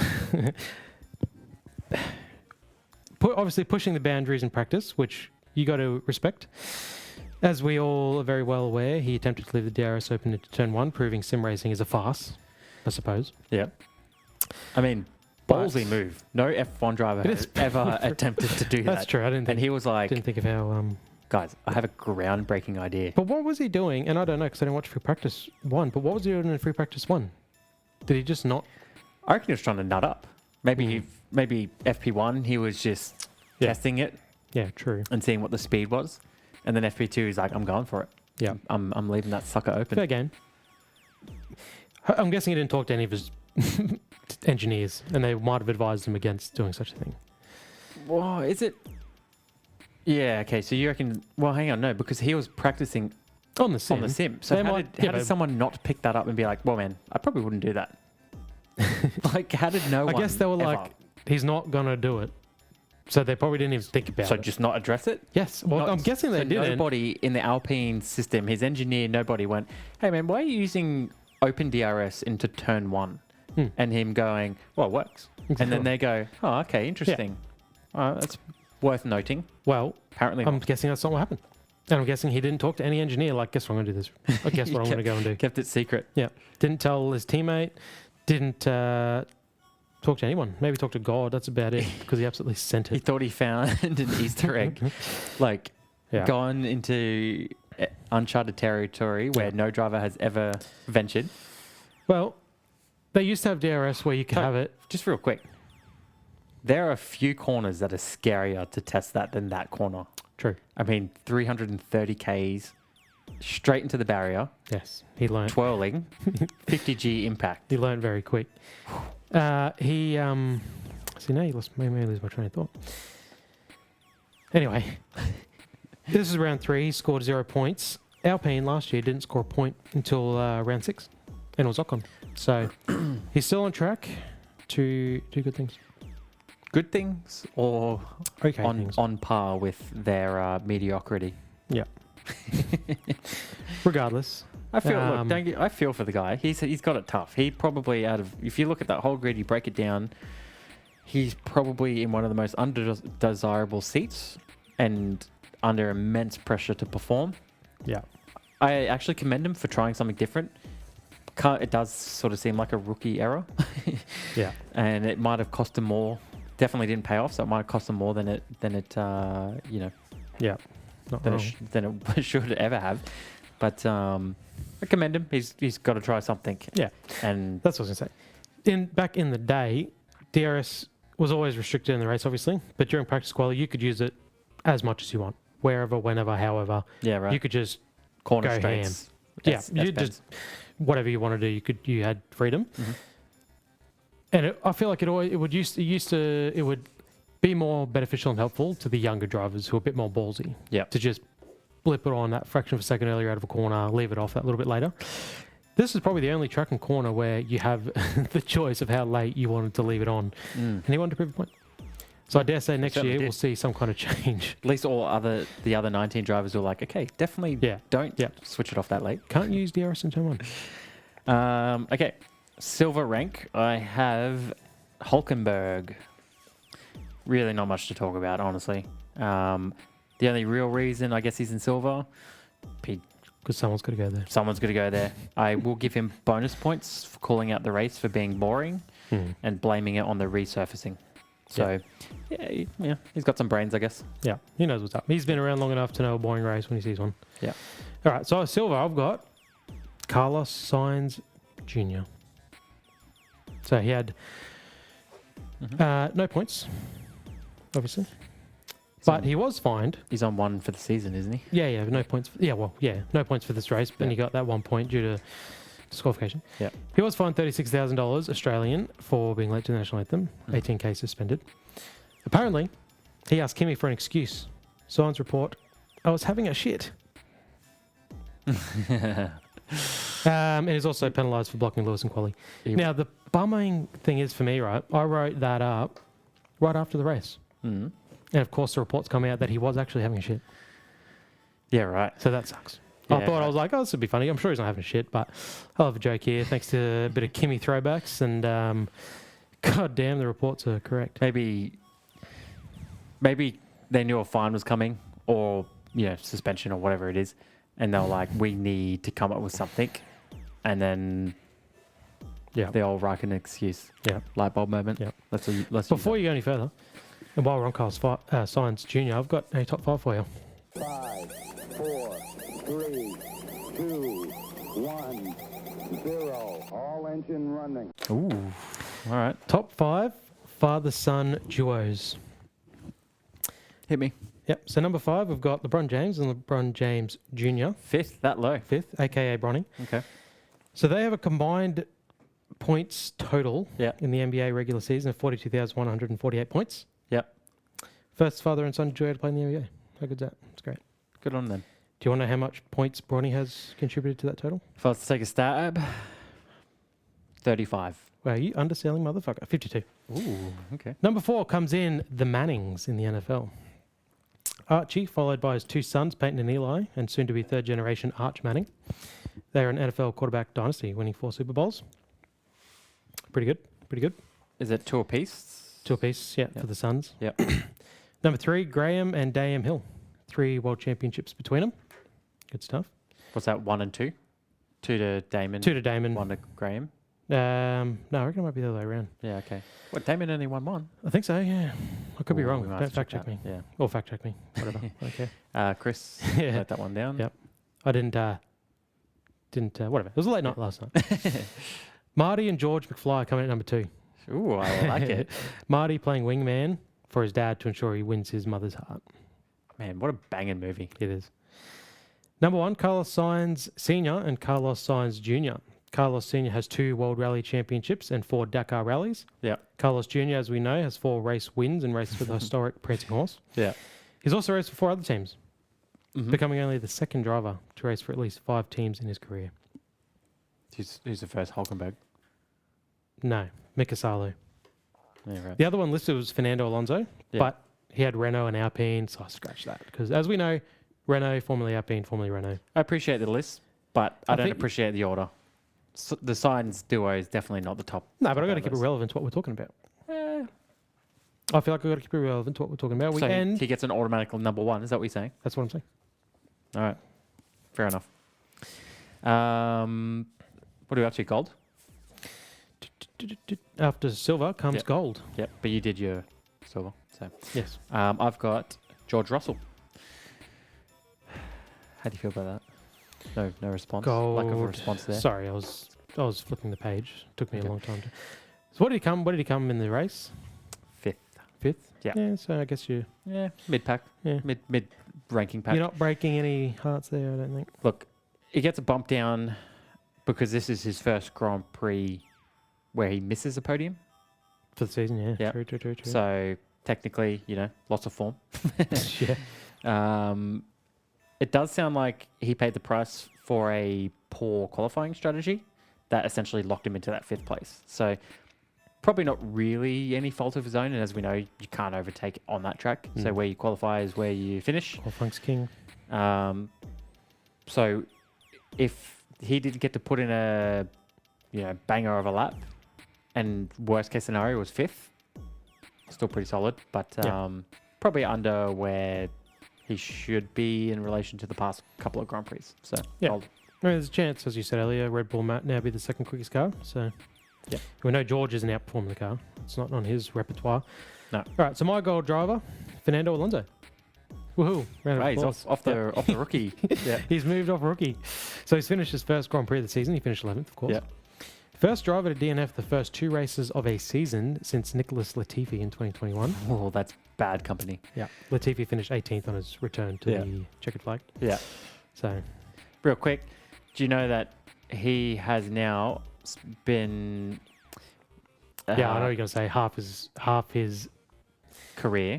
Obviously pushing the boundaries in practice, which you got to respect. As we all are very well aware, he attempted to leave the DRS open into turn 1, proving sim racing is a farce, I suppose.
Yeah. I mean, ballsy move. No F1 driver has ever attempted to do that.
That's true.
And he was like,
didn't think of how...
guys, I have a groundbreaking idea.
But what was he doing? And I don't know because I didn't watch free practice 1, but what was he doing in free practice 1? Did he just not...
I reckon he was trying to nut up. Maybe FP1, he was just testing it.
Yeah, true.
And seeing what the speed was. And then FP2 is like, I'm going for it.
Yeah.
I'm leaving that sucker open.
Fair game. I'm guessing he didn't talk to any of his engineers, and they might have advised him against doing such a thing.
Whoa, is it? Yeah, okay, so you reckon... Well, hang on, no, because he was practicing
on the sim.
So how did someone not pick that up and be like, well, man, I probably wouldn't do that? Like, how did no one...
I guess they were like, he's not going to do it. So they probably didn't even think about it.
So just not address it?
Yes. Well, I'm guessing they didn't.
Nobody in the Alpine system, his engineer, nobody went, hey, man, why are you using open DRS into turn 1? And him going, well, it works. Exactly. And then they go, oh, okay, interesting. Yeah. That's worth noting.
Well,
apparently
I'm guessing that's not what happened. And I'm guessing he didn't talk to any engineer, like, guess what I'm going to do this. I guess what I'm going to go and do.
Kept it secret.
Yeah. Didn't tell his teammate. Didn't talk to anyone. Maybe talk to God. That's about it, because he absolutely sent it.
He thought he found an Easter egg. Like, gone into uncharted territory where no driver has ever ventured.
Well, they used to have DRS where you could have it.
Just real quick. There are a few corners that are scarier to test that than that corner.
True.
I mean, 330 Ks straight into the barrier.
Yes, he learned.
Twirling. 50G impact.
He learned very quick. See, now you lost. Maybe I lose my train of thought. Anyway, this is round 3. He scored 0 points. Alpine last year didn't score a point until round 6, and it was Ocon. So he's still on track to do good things.
Good things or
okay things.
On par with their mediocrity.
Yeah. Regardless.
I feel I feel for the guy. He's got it tough. He probably if you look at that whole grid, you break it down, he's probably in one of the most undesirable seats and under immense pressure to perform.
Yeah.
I actually commend him for trying something different. It does sort of seem like a rookie error.
Yeah.
And it might have cost him more definitely didn't pay off, so it might have cost them more than it
Yeah. Not
than
wrong.
than it should ever have. But I commend him. He's got to try something.
Yeah.
And
That's what I was going to say. Back in the day, DRS was always restricted in the race, obviously, but during practice quali, you could use it as much as you want, wherever, whenever, however.
yeah, right.
You could just
corner
go
straights.
yeah, you just whatever you want to do, you had freedom.
Mhm.
And I feel like it would be more beneficial and helpful to the younger drivers who are a bit more ballsy.
Yeah.
To just blip it on that fraction of a second earlier out of a corner, leave it off that little bit later. This is probably the only track and corner where you have the choice of how late you wanted to leave it on, and he wanted to prove a point. So I dare say next
certainly
year
did.
we'll see some kind of change.
At least the other 19 drivers were like, okay, definitely don't switch it off that late.
Can't use DRS in turn 1.
Okay, silver rank. I have Hulkenberg. Really not much to talk about, honestly. The only real reason I guess he's in silver,
Because someone's got to go there.
someone's got to go there. I will give him bonus points for calling out the race for being boring and blaming it on the resurfacing. So, yeah, he's got some brains, I guess.
Yeah, he knows what's up. He's been around long enough to know a boring race when he sees one.
Yeah.
All right, so silver, I've got Carlos Sainz Jr. So he had no points, obviously. But he was fined.
He's on 1 for the season, isn't he?
Yeah, no points. No points for this race, but he got that 1 point due to disqualification.
Yeah.
He was fined $36,000 Australian for being late to the national anthem, 18K suspended. Apparently, he asked Kimi for an excuse. Sainz report, I was having a shit. And he's also penalised for blocking Lewis and quali. Now, the bumming thing is for me, right? I wrote that up right after the race.
Mm.
And of course, the reports come out that he was actually having a shit.
Yeah, right.
So that sucks.
Yeah,
I thought,
right.
I was like, oh, this would be funny. I'm sure he's not having a shit, but I'll have a joke here. Thanks to a bit of Kimi throwbacks. And God damn, the reports are correct.
Maybe they knew a fine was coming or, suspension or whatever it is. And they were like, we need to come up with something. And then they all write an excuse.
Yeah.
Light bulb moment.
Yeah.
Let's
Before you go any further, and while we're on Carlos Sainz Jr., I've got a top 5 for you.
5, 4, 3, 2, 1, 0. All engine running.
Ooh. All right.
Top 5 father-son duos.
Hit me.
Yep. So number 5, we've got LeBron James and LeBron James Jr.
5th, that low.
5th, a.k.a. Bronny.
Okay.
So they have a combined points total in the NBA regular season of 42,148 points.
Yep.
First father and son duo to play in the NBA. How good's that? It's great.
Good on them.
Do you want to know how much points Bronny has contributed to that total?
If I was to take a stab, 35.
Well, you underselling motherfucker. 52.
Ooh, okay.
Number 4 comes in the Mannings in the NFL. Archie, followed by his 2 sons, Peyton and Eli, and soon to be 3rd generation Arch Manning. They're an NFL quarterback dynasty, winning 4 Super Bowls. Pretty good.
Is it 2 apiece?
2 apiece, for the sons.
Yep.
Number 3, Graham and Dayam Hill. 3 world championships between them. Good stuff.
What's that, 1 and 2? 2 to Damon.
2 to Damon.
1 to Graham.
No, I reckon it might be the other way around.
Yeah, okay. What, Damon only won 1?
I think so, yeah. I could be
Ooh,
wrong.
we might
Don't
have to
fact check
that.
me.
Yeah.
Or fact check me. Whatever. Okay.
Chris,
Yeah.
note that one down.
Yep. I didn't, whatever. It was a late night last night. Marty and George McFly coming at number 2.
Ooh, I like it.
Marty playing wingman for his dad to ensure he wins his mother's heart.
Man, what a banging movie.
It is. Number 1, Carlos Sainz Sr. and Carlos Sainz Jr. Carlos Sr. has 2 World Rally Championships and 4 Dakar rallies.
Yeah.
Carlos Jr., as we know, has 4 race wins and races with the historic prancing horse.
Yeah.
He's also raced for 4 other teams, becoming only the 2nd driver to race for at least 5 teams in his career.
Who's the first Hulkenberg?
No, Mika Salo.
Yeah, right.
The other one listed was Fernando Alonso,
Yeah.
but he had Renault and Alpine, so I scratched that. Because as we know, Renault, formerly Alpine, formerly Renault.
I appreciate the list, but I don't
think-
appreciate the order. The Sainz duo is definitely not the top.
No, but I've got to
of
keep
that
it
list.
relevant to what we're talking about. I feel like I've got to keep it relevant to what we're talking about.
So
And
he gets an automatic number 1. Is that what you're saying?
that's what I'm saying.
All right. Fair enough. What are we up to? Gold?
After silver comes
Yep.
gold.
Yep. But you did your silver. So
Yes.
I've got George Russell. How do you feel about that? No response.
Gold.
Lack of a response there.
Sorry, I was flipping the page. Took me a long time. So what did he come? Where did he come in the race? Fifth.
Yeah.
Yeah. So I guess
Mid pack.
Yeah.
Mid ranking pack.
You're not breaking any hearts there, I don't think.
Look, he gets a bump down because this is his first Grand Prix where he misses a podium.
For the season, yeah.
Yeah.
True.
So technically, lots of form.
yeah.
It does sound like he paid the price for a poor qualifying strategy that essentially locked him into that 5th place. So probably not really any fault of his own. And as we know, you can't overtake on that track. So where you qualify is where you finish.
Qualifying's king.
So if he did get to put in a banger of a lap, and worst case scenario was 5th, still pretty solid, but probably under where he should be in relation to the past couple of Grand Prix. So
Yeah. I mean, there's a chance, as you said earlier, Red Bull might now be the second quickest car. So
Yeah.
we know George isn't outperforming the car. It's not on his repertoire.
No.
All right, so my gold driver, Fernando Alonso. Woohoo. Round of
He's
applause.
off the rookie. Yeah.
He's moved off rookie. So he's finished his first Grand Prix of the season. He finished 11th, of course.
Yeah.
First driver to DNF the first 2 races of a season since Nicholas Latifi in 2021.
Oh, that's bad company.
Yeah. Latifi finished 18th on his return to the checkered flag.
Yeah.
So
Real quick, do you know that he has now been
yeah, I know you're going to say half his
career.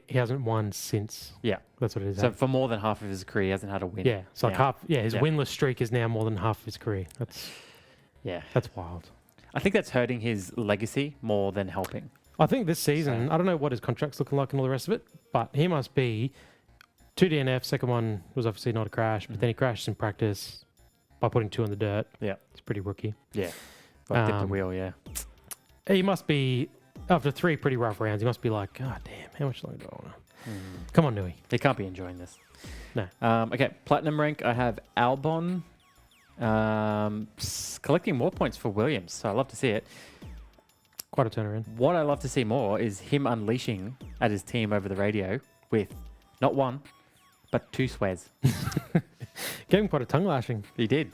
he hasn't won since.
Yeah.
That's what it is.
So for more than half of his career, he hasn't had a win.
yeah. So like
now.
his winless streak is now more than half of his career. That's wild.
I think that's hurting his legacy more than helping.
I think this season, I don't know what his contract's looking like and all the rest of it, but he must be 2 DNF. Second one was obviously not a crash, but then he crashed in practice by putting 2 in the dirt.
Yeah.
It's pretty rookie.
Yeah. Well, dip the wheel, yeah.
He must be, after 3 pretty rough rounds, he must be like, God damn, how much longer do I want to? Come on, Nui.
He can't be enjoying this.
No.
Okay, platinum rank, I have Albon collecting more points for Williams, so I love to see it.
Quite a turnaround.
What I love to see more is him unleashing at his team over the radio with not 1, but 2 swears.
Gave him quite a tongue lashing.
He did.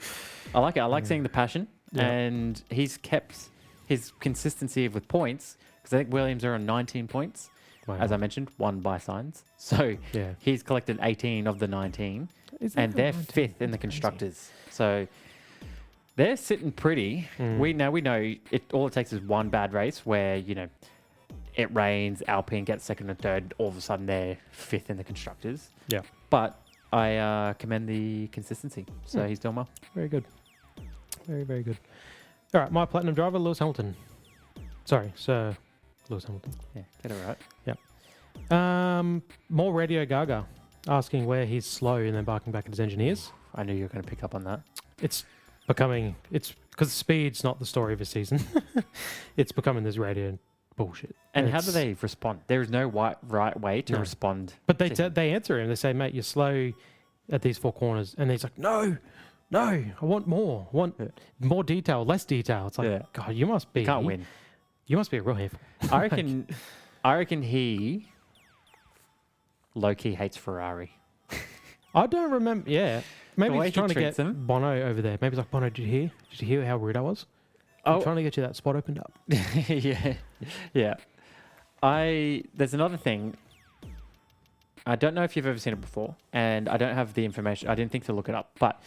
I like it. I like seeing the passion,
Yeah.
and he's kept his consistency with points, because I think Williams are on 19 points,
Wow.
as I mentioned, 1 by signs. So
Yeah.
he's collected 18 of the 19, and they're 5th in the constructors. So they're sitting pretty. We know all it takes is one bad race where it rains, Alpine gets second and third, all of a sudden they're 5th in the constructors.
Yeah.
But I commend the consistency. So he's doing well.
Very good. Very, very good. All right, my platinum driver, Lewis Hamilton. Sorry, Sir Lewis Hamilton.
Yeah, get it right.
More Radio Gaga asking where he's slow and then barking back at his engineers.
I knew you were going to pick up on that.
It's because speed's not the story of his season. It's becoming this radio bullshit.
And how do they respond? There is no right way to respond.
But they answer him. They say, mate, you're slow at these 4 corners. And he's like, no, I want more. I want more detail, less detail. It's like, God, you must be.
You can't win.
You must be a real handful.
I reckon he low-key hates Ferrari.
I don't remember. Yeah. Maybe
way
he's
he
trying to
treats
get
them.
Bono over there. Maybe he's like, Bono, did you hear? Did you hear how rude I was? I'm trying to get you that spot opened up.
Yeah. There's another thing. I don't know if you've ever seen it before, and I don't have the information. I didn't think to look it up, but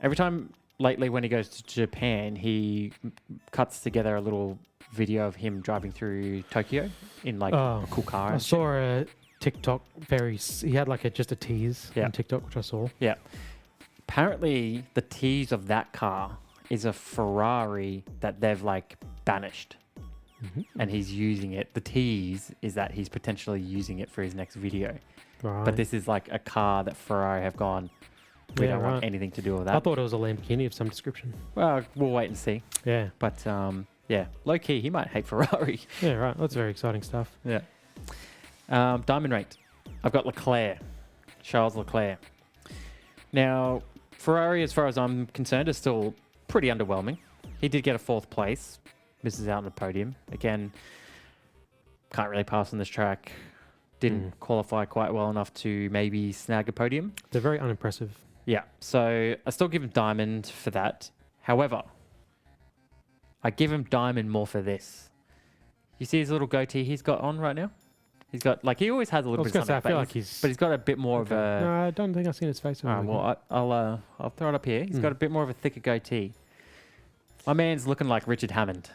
every time lately when he goes to Japan, he cuts together a little video of him driving through Tokyo in a cool car.
I saw a TikTok he had just a tease on TikTok, which I saw.
Yeah. Apparently, the tease of that car is a Ferrari that they've banished. And he's using it. The tease is that he's potentially using it for his next video.
Right.
But this is a car that Ferrari have gone, we don't want anything to do with that.
I thought it was a Lamborghini of some description.
Well, we'll wait and see.
Yeah.
But low key, he might hate Ferrari.
Yeah, right. That's very exciting stuff.
Yeah. Diamond rate. I've got Charles Leclerc. Now, Ferrari, as far as I'm concerned, is still pretty underwhelming. He did get a 4th place, misses out on the podium. Again, can't really pass on this track. Didn't qualify quite well enough to maybe snag a podium.
They're very unimpressive.
Yeah, so I still give him diamond for that. However, I give him diamond more for this. You see his little goatee he's got on right now? He's got, like, he always has a little bit of something,
I feel like he's...
but he's got a bit more of a...
No, I don't think I've seen his face.
well, I'll throw it up here. He's got a bit more of a thicker goatee. My man's looking like Richard Hammond.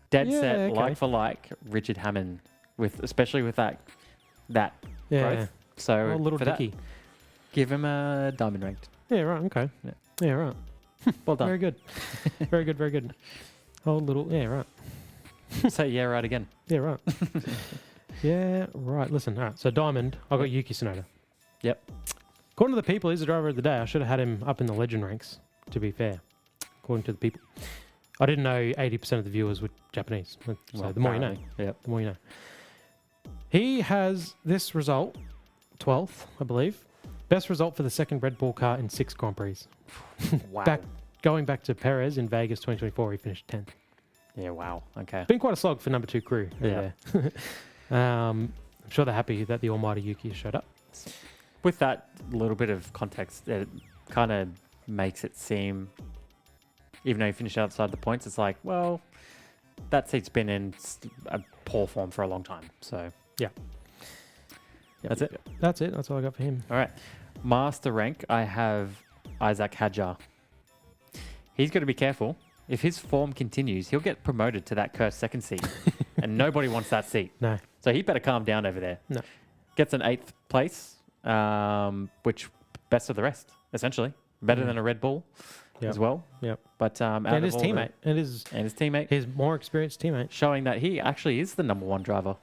Dead set,
okay.
like for like, Richard Hammond, especially with that growth. So
Oh, little
for that,
Dicky.
give him a diamond ranked.
Yeah, right. Okay. Yeah, right.
Well done.
Very good. Very good. Very good. Oh, little. Yeah, right.
Say yeah, right again.
Yeah, right. Yeah, right. Listen. All right. So diamond. I got Yuki Tsunoda.
Yep.
According to the people, he's the driver of the day. I should have had him up in the legend ranks. To be fair, according to the people, I didn't know 80% of the viewers were Japanese. So
Well,
the more you know.
apparently. Yep.
The more you know. He has this result, 12th, I believe. Best result for the second Red Bull car in 6 Grand Prix.
Wow.
Going back to Perez in Vegas 2024, he finished 10th.
Yeah, wow. Okay.
Been quite a slog for number 2 crew.
Yeah.
I'm sure they're happy that the almighty Yuki showed up.
With that little bit of context, it kind of makes it seem, even though you finished outside the points, it's like, well, that seat's been in a poor form for a long time. So,
Yeah.
That's it?
That's it. That's all I got for him.
all right. Master rank, I have Isaac Hadjar. He's got to be careful. If his form continues, he'll get promoted to that cursed second seat. And nobody wants that seat.
No.
So he better calm down over there.
No.
Gets an 8th place, which best of the rest, essentially. Better than a Red Bull as well.
Yep.
But out
And
of
his
all
teammate.
and his teammate,
His more experienced teammate.
showing that he actually is the number 1 driver.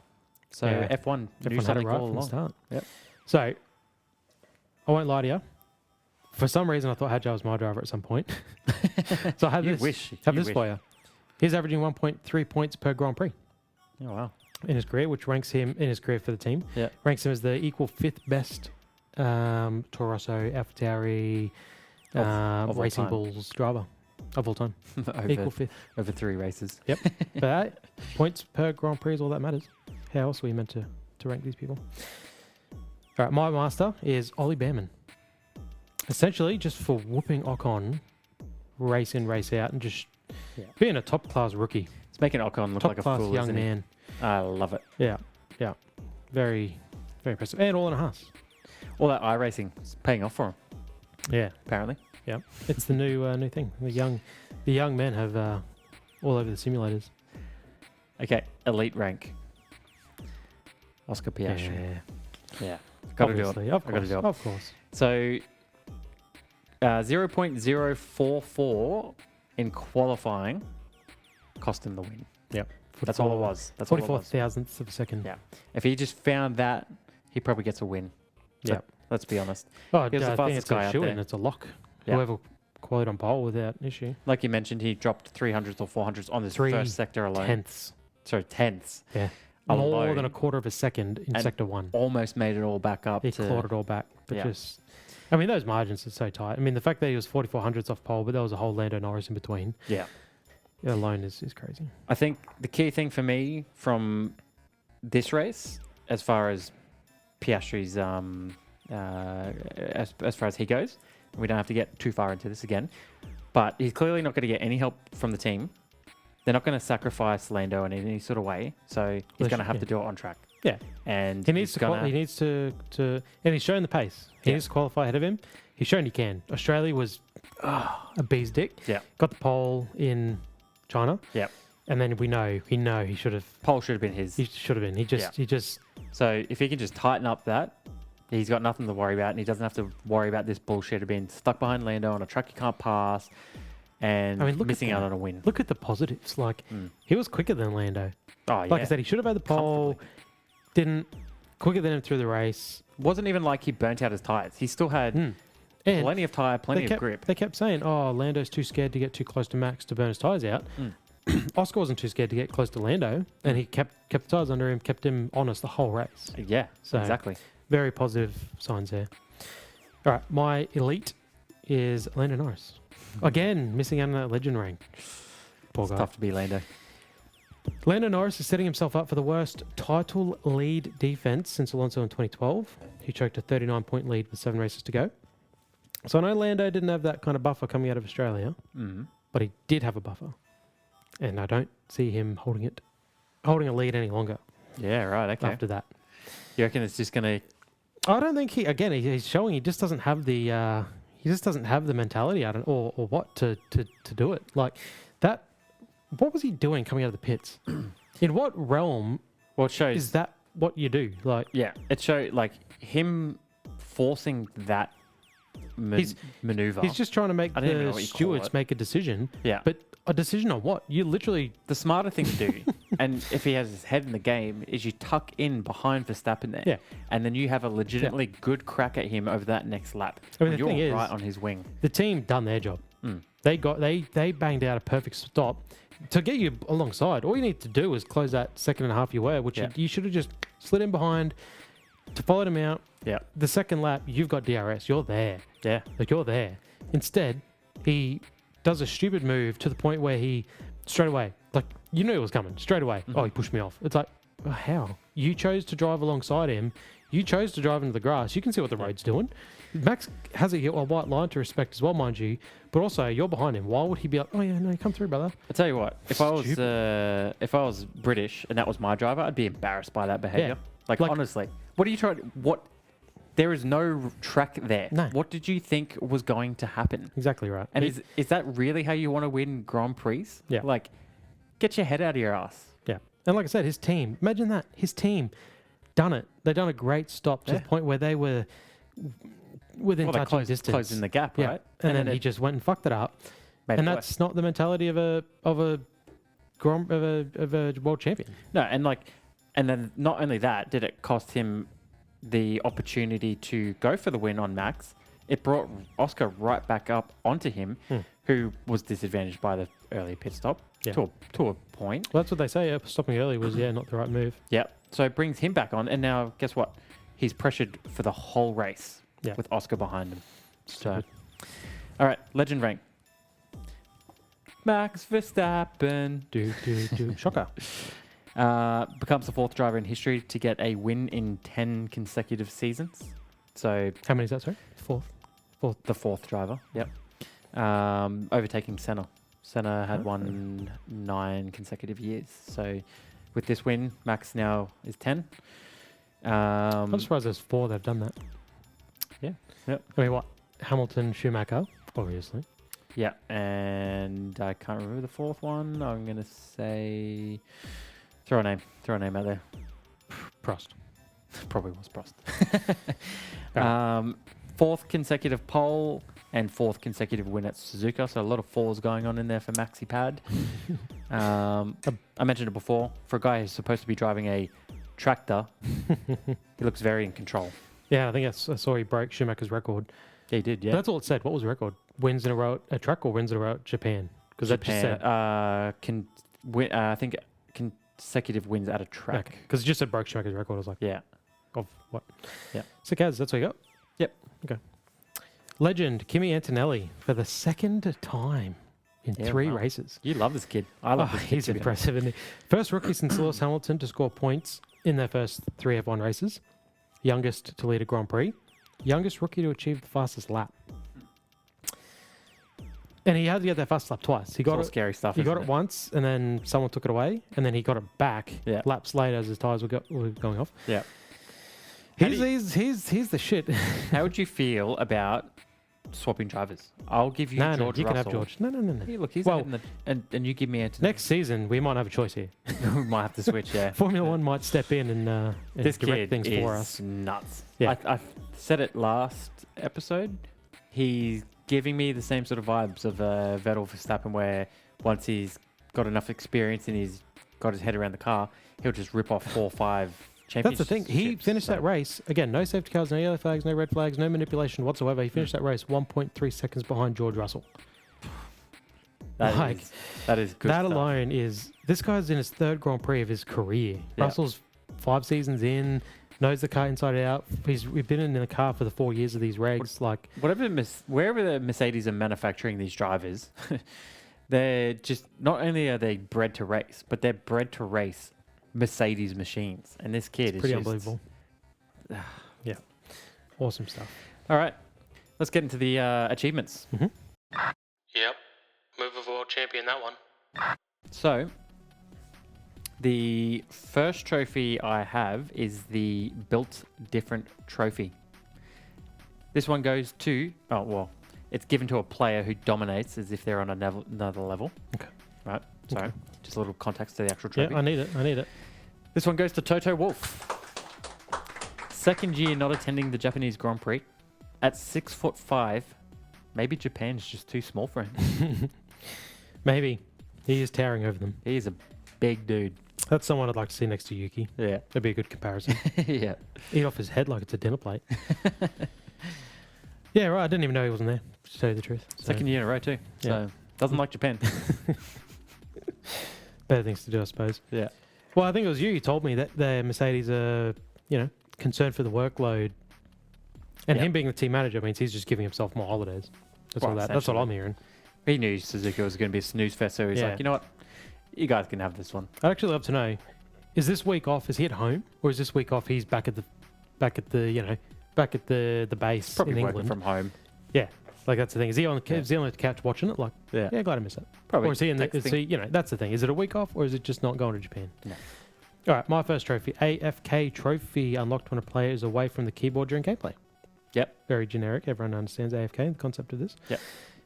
So
Yeah.
F1 knew
Everyone had it
something
right
all
from the
along.
start.
Yep.
So, I won't lie to you. For some reason, I thought Hadjar was my driver at some point. So I have
You
this.
wish.
Have
You
this
wish.
for you. He's averaging 1.3 points per Grand Prix
Oh, wow.
in his career, which ranks him in his career for the team.
Yeah.
Ranks him as the equal 5th best Toro Rosso, AlphaTauri,
Of all
Racing
time.
Bulls driver of all time. Equal 5th.
over 3 races.
Yep. But that, points per Grand Prix is all that matters. How else are we meant to rank these people? All right, my master is Ollie Behrman. Essentially, just for whooping Ocon, race in, race out, and just being a top-class rookie.
It's making Ocon look like a
Top-class
fool,
young
isn't
man.
he? I love it.
Yeah, yeah. Very, very impressive. And all in a Haas.
All that iRacing is paying off for him,
Yeah,
apparently.
yeah. It's the new thing. The young men have all over the simulators.
Okay, elite rank. Oscar Piastri.
Yeah,
Yeah. Got to do
obviously.
it.
Of
I gotta
course,
do it.
of course.
So, 0.044 in qualifying cost him the win.
Yep.
That's all it was. That's all it
44
was.
thousandths of a second.
Yeah. If he just found that, he probably gets a win. So,
Yeah.
let's be honest.
Oh,
He was the
I think
fastest
it's
guy
a
out
shoe-in.
there.
It's a lock.
Yeah.
Whoever qualified on pole without issue.
Like you mentioned, he dropped 300s or 400s on this first sector alone.
Tenths.
Sorry, tenths.
Yeah. More
Alone.
than a quarter of a second in
And
sector 1.
Almost made it all back up
He
to...
clawed it all back. But
Yeah.
just, I mean, those margins are so tight. I mean, the fact that he was 4400ths off pole, but there was a whole Lando Norris in between,
Yeah.
alone is crazy.
I think the key thing for me from this race, as far as Piastri's, as far as he goes, we don't have to get too far into this again, but he's clearly not going to get any help from the team. They're not going to sacrifice Lando in any sort of way, so he's going to have to do it on track.
Yeah.
And
He needs
he's
to,
gonna,
he needs to, and he's shown the pace. He
Yeah.
needs to qualify ahead of him. He's shown he can. Australia was a bee's dick.
Yeah.
Got the pole in China.
Yeah.
And then we know he should have.
Pole should have been his.
He should have been. He just.
So if he can just tighten up that, he's got nothing to worry about, and he doesn't have to worry about this bullshit of being stuck behind Lando on a track you can't pass, and
I mean, look at
missing out
that.
on a win.
Look at the positives. Like he was quicker than Lando.
Oh yeah.
Like I said, he should have had the pole. Didn't quicker than him through the race.
Wasn't even like he burnt out his tires. He still had
And
plenty of tire, plenty of grip.
They kept saying, "Oh, Lando's too scared to get too close to Max to burn his tires out." Oscar wasn't too scared to get close to Lando, and he kept the tires under him, kept him honest the whole race.
Yeah,
So-
exactly.
Very positive signs there. All right, my elite is Lando Norris. Again, missing out on that legend rank. Poor
It's
guy.
tough to be Lando.
Lando Norris is setting himself up for the worst title lead defense since Alonso in 2012. He choked a 39-point lead with 7 races to go. So I know Lando didn't have that kind of buffer coming out of Australia, but he did have a buffer. And I don't see him holding a lead any longer
Yeah, right. Okay.
after that.
You reckon it's just going to...
I don't think he's showing he just doesn't have the mentality out or what to do it. Like that, what was he doing coming out of the pits? In what realm
Well, it shows...
is that what you do? Like,
Yeah, it showed like him forcing that maneuver.
he's just trying to make
I don't even know
the
what you call
stewards
it.
make a decision.
Yeah.
But a decision on what? You literally...
The smarter thing to do, and if he has his head in the game, is you tuck in behind Verstappen there.
Yeah.
And then you have a legitimately good crack at him over that next lap.
I mean,
when
the thing
you're
is-
right on his wing.
The team done their job. They banged out a perfect stop to get you alongside. All you need to do is close that second and a half you were, which
Yeah.
you should have just slid in behind to follow them out.
Yeah.
The second lap, you've got DRS. You're there.
Yeah.
Like, you're there. Instead, he does a stupid move to the point where he, straight away, like, you knew it was coming, straight away. Oh, he pushed me off. It's like, how? You chose to drive alongside him. You chose to drive into the grass. You can see what the road's doing. Max has a white line to respect as well, mind you. But also, you're behind him. Why would he be like, oh, yeah, no, come through, brother?
I tell you what, if I was British and that was my driver, I'd be embarrassed by that behavior. Like honestly, what are you trying? What? There is no track there.
No.
What did you think was going to happen?
Exactly right.
And is that really how you want to win Grand Prix?
Yeah.
Like, get your head out of your ass.
Yeah. And like I said, his team, imagine that. His team done it. They done a great stop to the point where they were within
Well, they
touching distance.
closing the gap,
Yeah.
right?
And then he just went and fucked it up.
made
And
it
that's not the mentality of a world champion.
No, and then not only that, did it cost him the opportunity to go for the win on Max. It brought Oscar right back up onto him, who was disadvantaged by the earlier pit stop to a point.
Well, that's what they say. Stopping early was, not the right move.
Yeah. So it brings him back on, and now guess what? He's pressured for the whole race with Oscar behind him. So, all right, legend rank. Max Verstappen
Shocker.
becomes the 4th driver in history to get a win in 10 consecutive seasons. So
How many is that, sorry? Fourth.
the 4th driver. Yep. Overtaking Senna. Senna had won 9 consecutive years. So with this win, Max now is 10.
I'm surprised there's 4 that have done that.
Yeah. Yep.
I mean, what? Hamilton, Schumacher, obviously.
Yeah, and I can't remember the 4th one. I'm gonna say, throw a name out there.
Prost.
Probably was Prost. 4th consecutive pole and 4th consecutive win at Suzuka. So a lot of 4s going on in there for Maxi Pad. I mentioned it before. For a guy who's supposed to be driving a tractor, he looks very in control.
Yeah, I think I saw he broke Schumacher's record.
Yeah, he did. Yeah,
But that's all it said. What was the record? Wins in a row at track or wins in a row at Japan? Because that just said...
I think consecutive wins at a track.
Because it just said broke Schumacher's record. I was like,
Yeah.
of what?
Yeah.
So, Kaz, that's what you got?
Yep.
Okay. Legend, Kimi Antonelli, for the 2nd time in 3
wow.
races.
You love this kid. I love this kid.
He's
to be honest.
impressive, isn't he? First rookie since Lewis Hamilton to score points in their first 3 F1 races. Youngest to lead a Grand Prix. Youngest rookie to achieve the fastest lap. And he had to get that fast lap twice. He got
It's all
it.
scary stuff.
He got
isn't
it once, and then someone took it away, and then he got it back laps later as his tires were going off.
Yeah.
He's the shit.
How would you feel about swapping drivers? I'll give you
No,
George
you can
Russell.
have George. No.
Hey, look, he's
Well,
ahead and you give me Anthony.
Next season, we might have a choice here.
we might have to switch. Yeah.
Formula One might step in and
This
direct
kid
things
is
for us.
nuts.
Yeah.
I said it last episode. He's giving me the same sort of vibes of Vettel Verstappen, where once he's got enough experience and he's got his head around the car, he'll just rip off 4 or 5 championships.
That's the thing. He finished that race. Again, no safety cars, no yellow flags, no red flags, no manipulation whatsoever. He finished that race 1.3 seconds behind George Russell.
That is good
That
stuff.
alone is... This guy's in his 3rd Grand Prix of his career.
Yeah.
Russell's 5 seasons in, knows the car inside out. We've been in the car for the 4 years of these regs.
Wherever the Mercedes are manufacturing these drivers, They're just, not only are they bred to race, but they're bred to race Mercedes machines. And this kid is
Pretty
just...
unbelievable. Yeah. Awesome stuff.
All right. Let's get into the achievements.
Yep. Move of world champion, that one.
So, the first trophy I have is the Built Different trophy. This one goes to, it's given to a player who dominates as if they're on another level.
Okay.
Right. Sorry.
Okay.
Just a little context to the actual trophy.
Yeah, I need it.
This one goes to Toto Wolff. Second year not attending the Japanese Grand Prix. At 6'5", maybe Japan's just too small for him.
Maybe. He is towering over them.
He's a big dude.
That's someone I'd like to see next to Yuki.
Yeah.
That'd be a good comparison.
Yeah.
Eat off his head like it's a dinner plate. Yeah, right. I didn't even know he wasn't there, to tell you the truth. So,
Second year in a row too.
Yeah.
So doesn't like Japan.
better things to do, I suppose.
Yeah.
Well, I think it was you who told me that the Mercedes are, concerned for the workworkload. And him being the team manager means he's just giving himself more holidays. That's all that. That's what I'm hearing.
He knew Suzuka was going to be a snooze fest, so he's like, you know what? You guys can have this one.
I'd actually love to know, is this week off, is he at home? Or is this week off, he's back at the base
Probably
in
working
England?
from home.
Yeah. Like, that's the thing. Is he on the couch watching it? Like,
Yeah.
glad I missed it.
Probably
Or is he in the,
texting.
that's the thing. Is it a week off or is it just not going to Japan?
No.
All right, my first trophy. AFK trophy unlocked when a player is away from the keyboard during gameplay.
Yep.
Very generic. Everyone understands AFK, the concept of this.
Yep.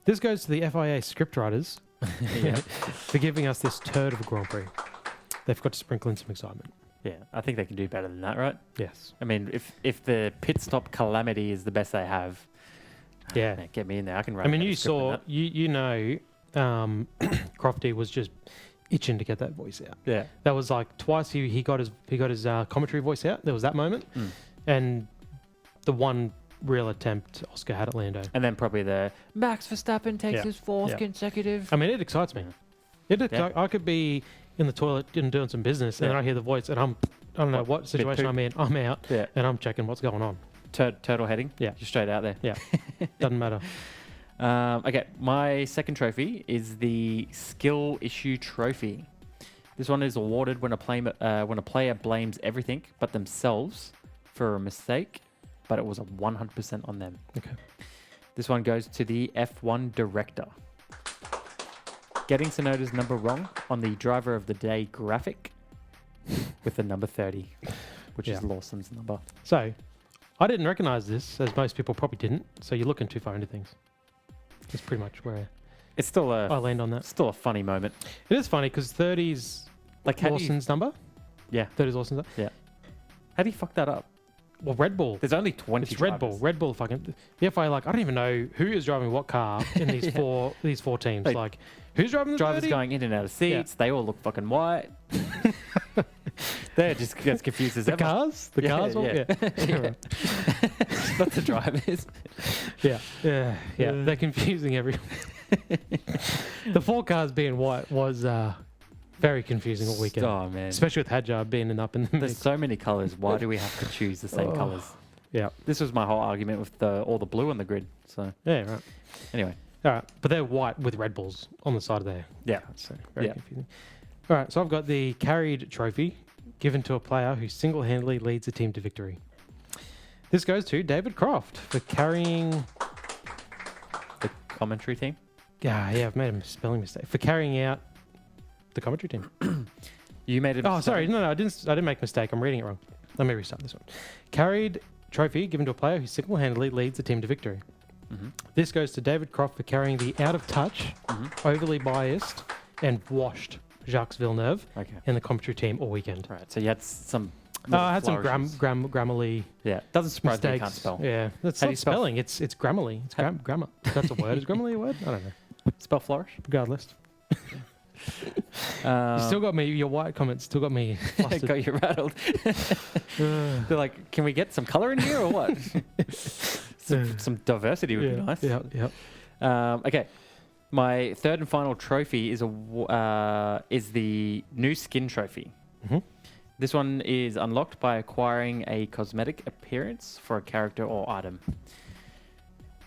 This goes to the FIA scriptwriters for giving us this turd of a Grand Prix. They've got to sprinkle in some excitement.
Yeah, I think they can do better than that, right?
Yes.
I mean, if the pit stop calamity is the best they have,
Yeah.
man, get me in there. I can write.
I mean,
a
you
script on
saw,
that.
Crofty was just itching to get that voice out.
Yeah.
That was like twice he got his commentary voice out. There was that moment, and the one real attempt Oscar had at Lando.
And then probably the Max Verstappen takes
Yeah.
his fourth
Yeah.
consecutive.
I mean, it excites me. I could be in the toilet and doing some business, and then I hear the voice, and I don't know what situation I'm in. I'm out, and I'm checking what's going on.
Turtle heading.
Yeah.
You're straight out there.
Yeah, doesn't matter.
Okay, my second trophy is the Skill Issue Trophy. This one is awarded when a player blames everything but themselves for a mistake, but it was a 100% on them.
Okay.
This one goes to the F1 director. Getting Tsunoda's number wrong on the Driver of the Day graphic with the number 30, which is Lawson's number.
So, I didn't recognize this, as most people probably didn't. So you're looking too far into things. That's pretty much where
It's still
I land on that.
still a funny moment.
It is funny because 30's
Like
Lawson's number.
Yeah.
30's Lawson's number.
Yeah. How do you fuck that up?
Well, Red Bull.
There's only 20
It's Red Bull.
drivers.
Red Bull fucking... The FIA, I don't even know who is driving what car in these four teams.
Like,
Who's driving the
Drivers
30?
going in and out of seats. They all look fucking white. They're just as confused as
The
ever.
cars? The cars? all?
Yeah.
Yeah.
Not the drivers.
Yeah. They're confusing everyone. The four cars being white was very confusing all weekend.
Oh, man.
Especially with Hadjar being up in the
There's
mix.
so many colours. Why do we have to choose the same colours?
Yeah.
This was my whole argument with all the blue on the grid. So
Yeah, right.
anyway.
All right. But they're white with Red Bulls on the side of there.
Yeah.
So very confusing. All right. So I've got the carried trophy given to a player who single-handedly leads a team to victory. This goes to David Croft for carrying...
The commentary team.
Yeah, I've made a spelling mistake. For carrying out the commentary team.
You made it.
Oh, sorry. No, I didn't make a mistake. I'm reading it wrong. Let me restart this one. Carried trophy given to a player who single-handedly leads the team to victory. This goes to David Croft for carrying the out-of-touch, overly biased, and washed Jacques Villeneuve and the commentary team all weekend.
Right. So you had some.
I had some
flourishes.
Grammarly
Yeah. Doesn't surprise me you
mistakes.
can't spell.
Yeah, that's
How do
not
you spell-
spelling. It's Grammarly. It's grammar. That's a word. Is Grammarly a word? I don't know.
Spell flourish.
Regardless. You still got me. Your white comments still got me flustered.
Got you rattled. They're like, can we get some color in here or what? some diversity would be nice.
Yeah.
Okay. My third and final trophy is the new skin trophy. This one is unlocked by acquiring a cosmetic appearance for a character or item.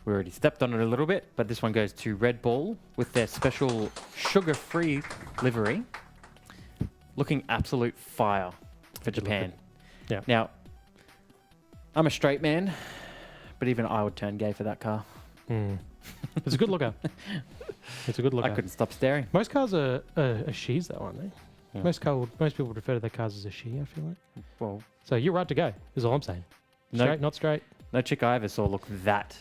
We already stepped on it a little bit, but this one goes to Red Bull with their special sugar-free livery. Looking absolute fire for Japan.
Yeah.
Now, I'm a straight man, but even I would turn gay for that car.
It's a good looker. It's a good looker.
I couldn't stop staring.
Most cars are she's though, aren't they?
Yeah.
Most people would refer to their cars as a she, I feel like.
Well,
So you're right to go, is all I'm saying.
No.
Straight, not straight.
no chick I ever saw look that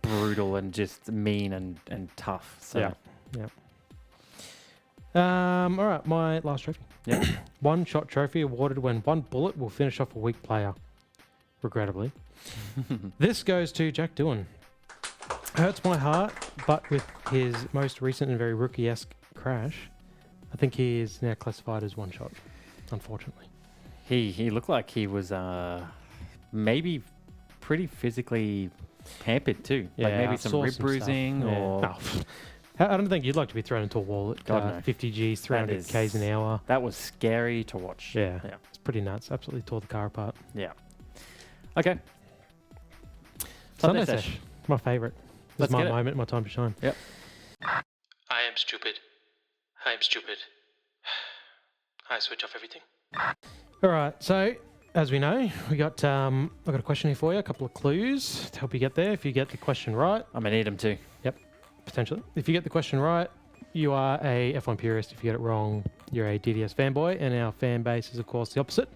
brutal and just mean and tough. So
Yeah. All right, my last trophy.
Yeah.
One shot trophy awarded when one bullet will finish off a weak player. Regrettably. This goes to Jack Doohan. Hurts my heart, but with his most recent and very rookie-esque crash, I think he is now classified as one shot, unfortunately.
He looked like he was maybe pretty physically hampered too. Like
Yeah,
maybe
I
some
saw
rib
some stuff.
bruising
Yeah.
or
No. I don't think you'd like to be thrown into a wall at
God, no.
50 Gs, 300
is-
Ks an hour.
that was scary to watch.
Yeah,
Yeah.
it's pretty nuts. Absolutely tore the car apart.
Yeah. Okay.
Sunday
Sunday
Sesh, my favourite. This
Let's
is my
get it.
moment, my time to shine.
Yep.
I am stupid. I am stupid. I switch off everything.
All right, so as we know, we got I've got a question here for you, a couple of clues to help you get there. If you get the question right,
I'm gonna need him too.
potentially. If you get the question right, you are a F1 purist. If you get it wrong, you're a DDS fanboy, and our fan base is, of course, the opposite.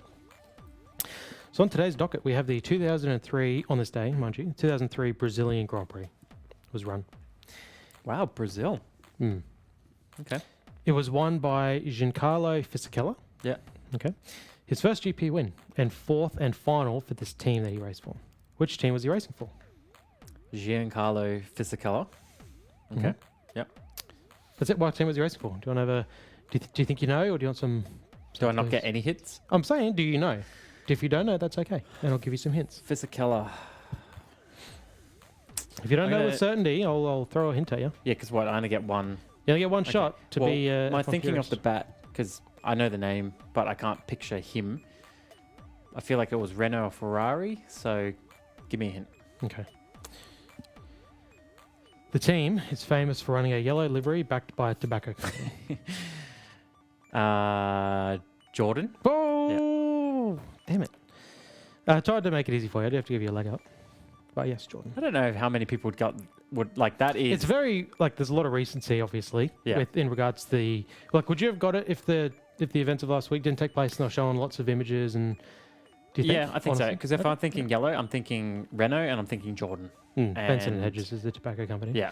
So on today's docket, we have the 2003, on this day, mind you, 2003 Brazilian Grand Prix was run.
Wow, Brazil.
Mm.
Okay.
It was won by Giancarlo Fisichella.
Yeah.
Okay. His first GP win, and fourth and final for this team that he raced for. Which team was he racing for?
Giancarlo Fisichella. Okay.
Mhm.
Yep.
That's it. What team was he racing for? Do you want to have a... Do you think you know, or do you want some...
Do I not
clues?
get any hits?
I'm saying, do you know? If you don't know, that's okay. And I'll give you some hints.
Fisichella.
If you don't
I'm
know
gonna-
with certainty, I'll throw a hint at you.
Yeah, because what? I only get one.
You only get one
Okay.
shot to
Well,
be...
my
F1
thinking off
purist.
the bat, because I know the name, but I can't picture him. I feel like it was Renault or Ferrari, so give me a hint.
Okay. The team is famous for running a yellow livery backed by a tobacco company.
Jordan.
Oh! Damn it. I tried to make it easy for you. I do have to give you a leg up. But yes, Jordan.
I don't know how many people would like that is.
It's very, like, there's a lot of recency, obviously,
Yeah.
in regards to the... Like, would you have got it if the events of last week didn't take place and they're showing lots of images and... Do you think?
Yeah, I think so.
honestly?
Because if I'm thinking yellow, I'm thinking Renault and I'm thinking Jordan.
Benson and
and-
Hedges is the tobacco company.
Yeah.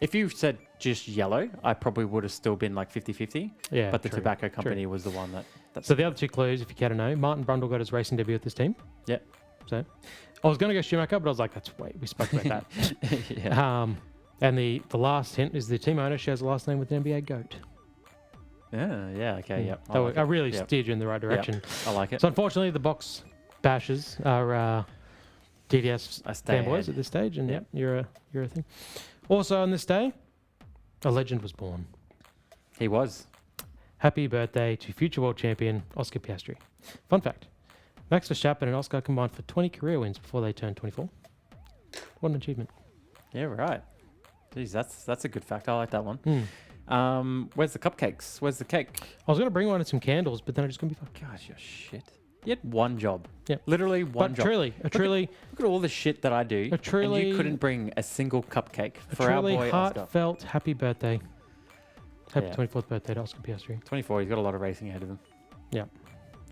If you said just yellow, I probably would have still been like 50-50.
Yeah,
But the
true,
tobacco
true.
company was the one that.
So the other two clues, if you care to know, Martin Brundle got his racing debut with this team.
Yep.
So I was going to go Schumacher, but I was like, that's wait, we spoke about that.
Yeah.
And the last hint is the team owner shares a last name with the NBA GOAT.
Yeah. Okay. Yep.
So
like
I
it.
really
Yep.
steered you in the right direction.
I like it.
So unfortunately, the box bashers are DDS
I stay
fanboys
ahead.
at this stage, and
Yep.
you're a thing. Also on this day, a legend was born.
He was.
Happy birthday to future world champion Oscar Piastri. Fun fact: Max Verstappen and Oscar combined for 20 career wins before they turned 24. What an achievement!
Yeah. Right. Jeez, that's a good fact. I like that one.
Hmm.
Where's the cupcakes? Where's the cake?
I was going to bring one and some candles, but then I just going to be fucked.
Gosh, you're shit. You had one job.
Yeah.
Literally one
But
job.
truly,
Look at all the shit that I do. And
truly-
you couldn't bring a single cupcake
a
for our
truly
boy Oscar.
heartfelt happy birthday. Happy
Yeah.
24th birthday to Oscar Piastri.
24. He's got a lot of racing ahead of him.
Yeah.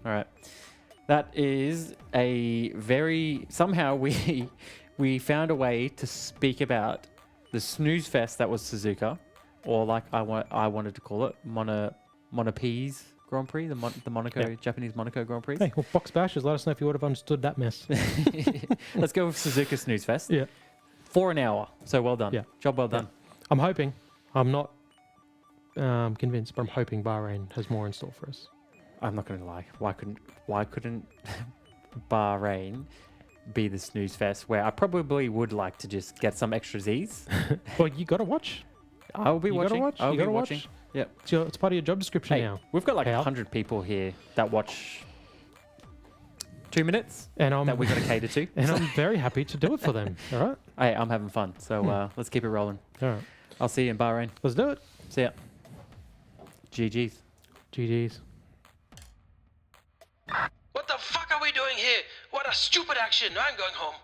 All right. That is a very somehow we found a way to speak about the snooze fest that was Suzuka, or like I wanted to call it Monapees Grand Prix, the Monaco
Yeah.
Japanese Monaco Grand Prix.
Hey, well, box bashers, let us know if you would have understood that mess.
Let's go with Suzuka Snooze Fest.
Yeah.
For an hour. So well done.
Yeah.
Job well done.
I'm hoping. I'm not convinced, but I'm hoping Bahrain has more in store for us.
I'm not going to lie. Why couldn't Bahrain be the snooze fest where I probably would like to just get some extra Z's?
Well, you got to watch.
I'll be
You
watching.
gotta watch.
I'll
You
be
gotta
watching.
watch.
Yep.
It's part of your job description
Hey,
now.
we've got like
How?
100 people here that watch 2 minutes
And I'm
that we got to cater to.
and I'm very happy to do it for them. All right.
Hey, I'm having fun. So let's keep it rolling.
All right.
I'll see you in Bahrain.
Let's do it.
See ya. GG's.
GG's.
What the fuck are we doing here? What a stupid action. I'm going home.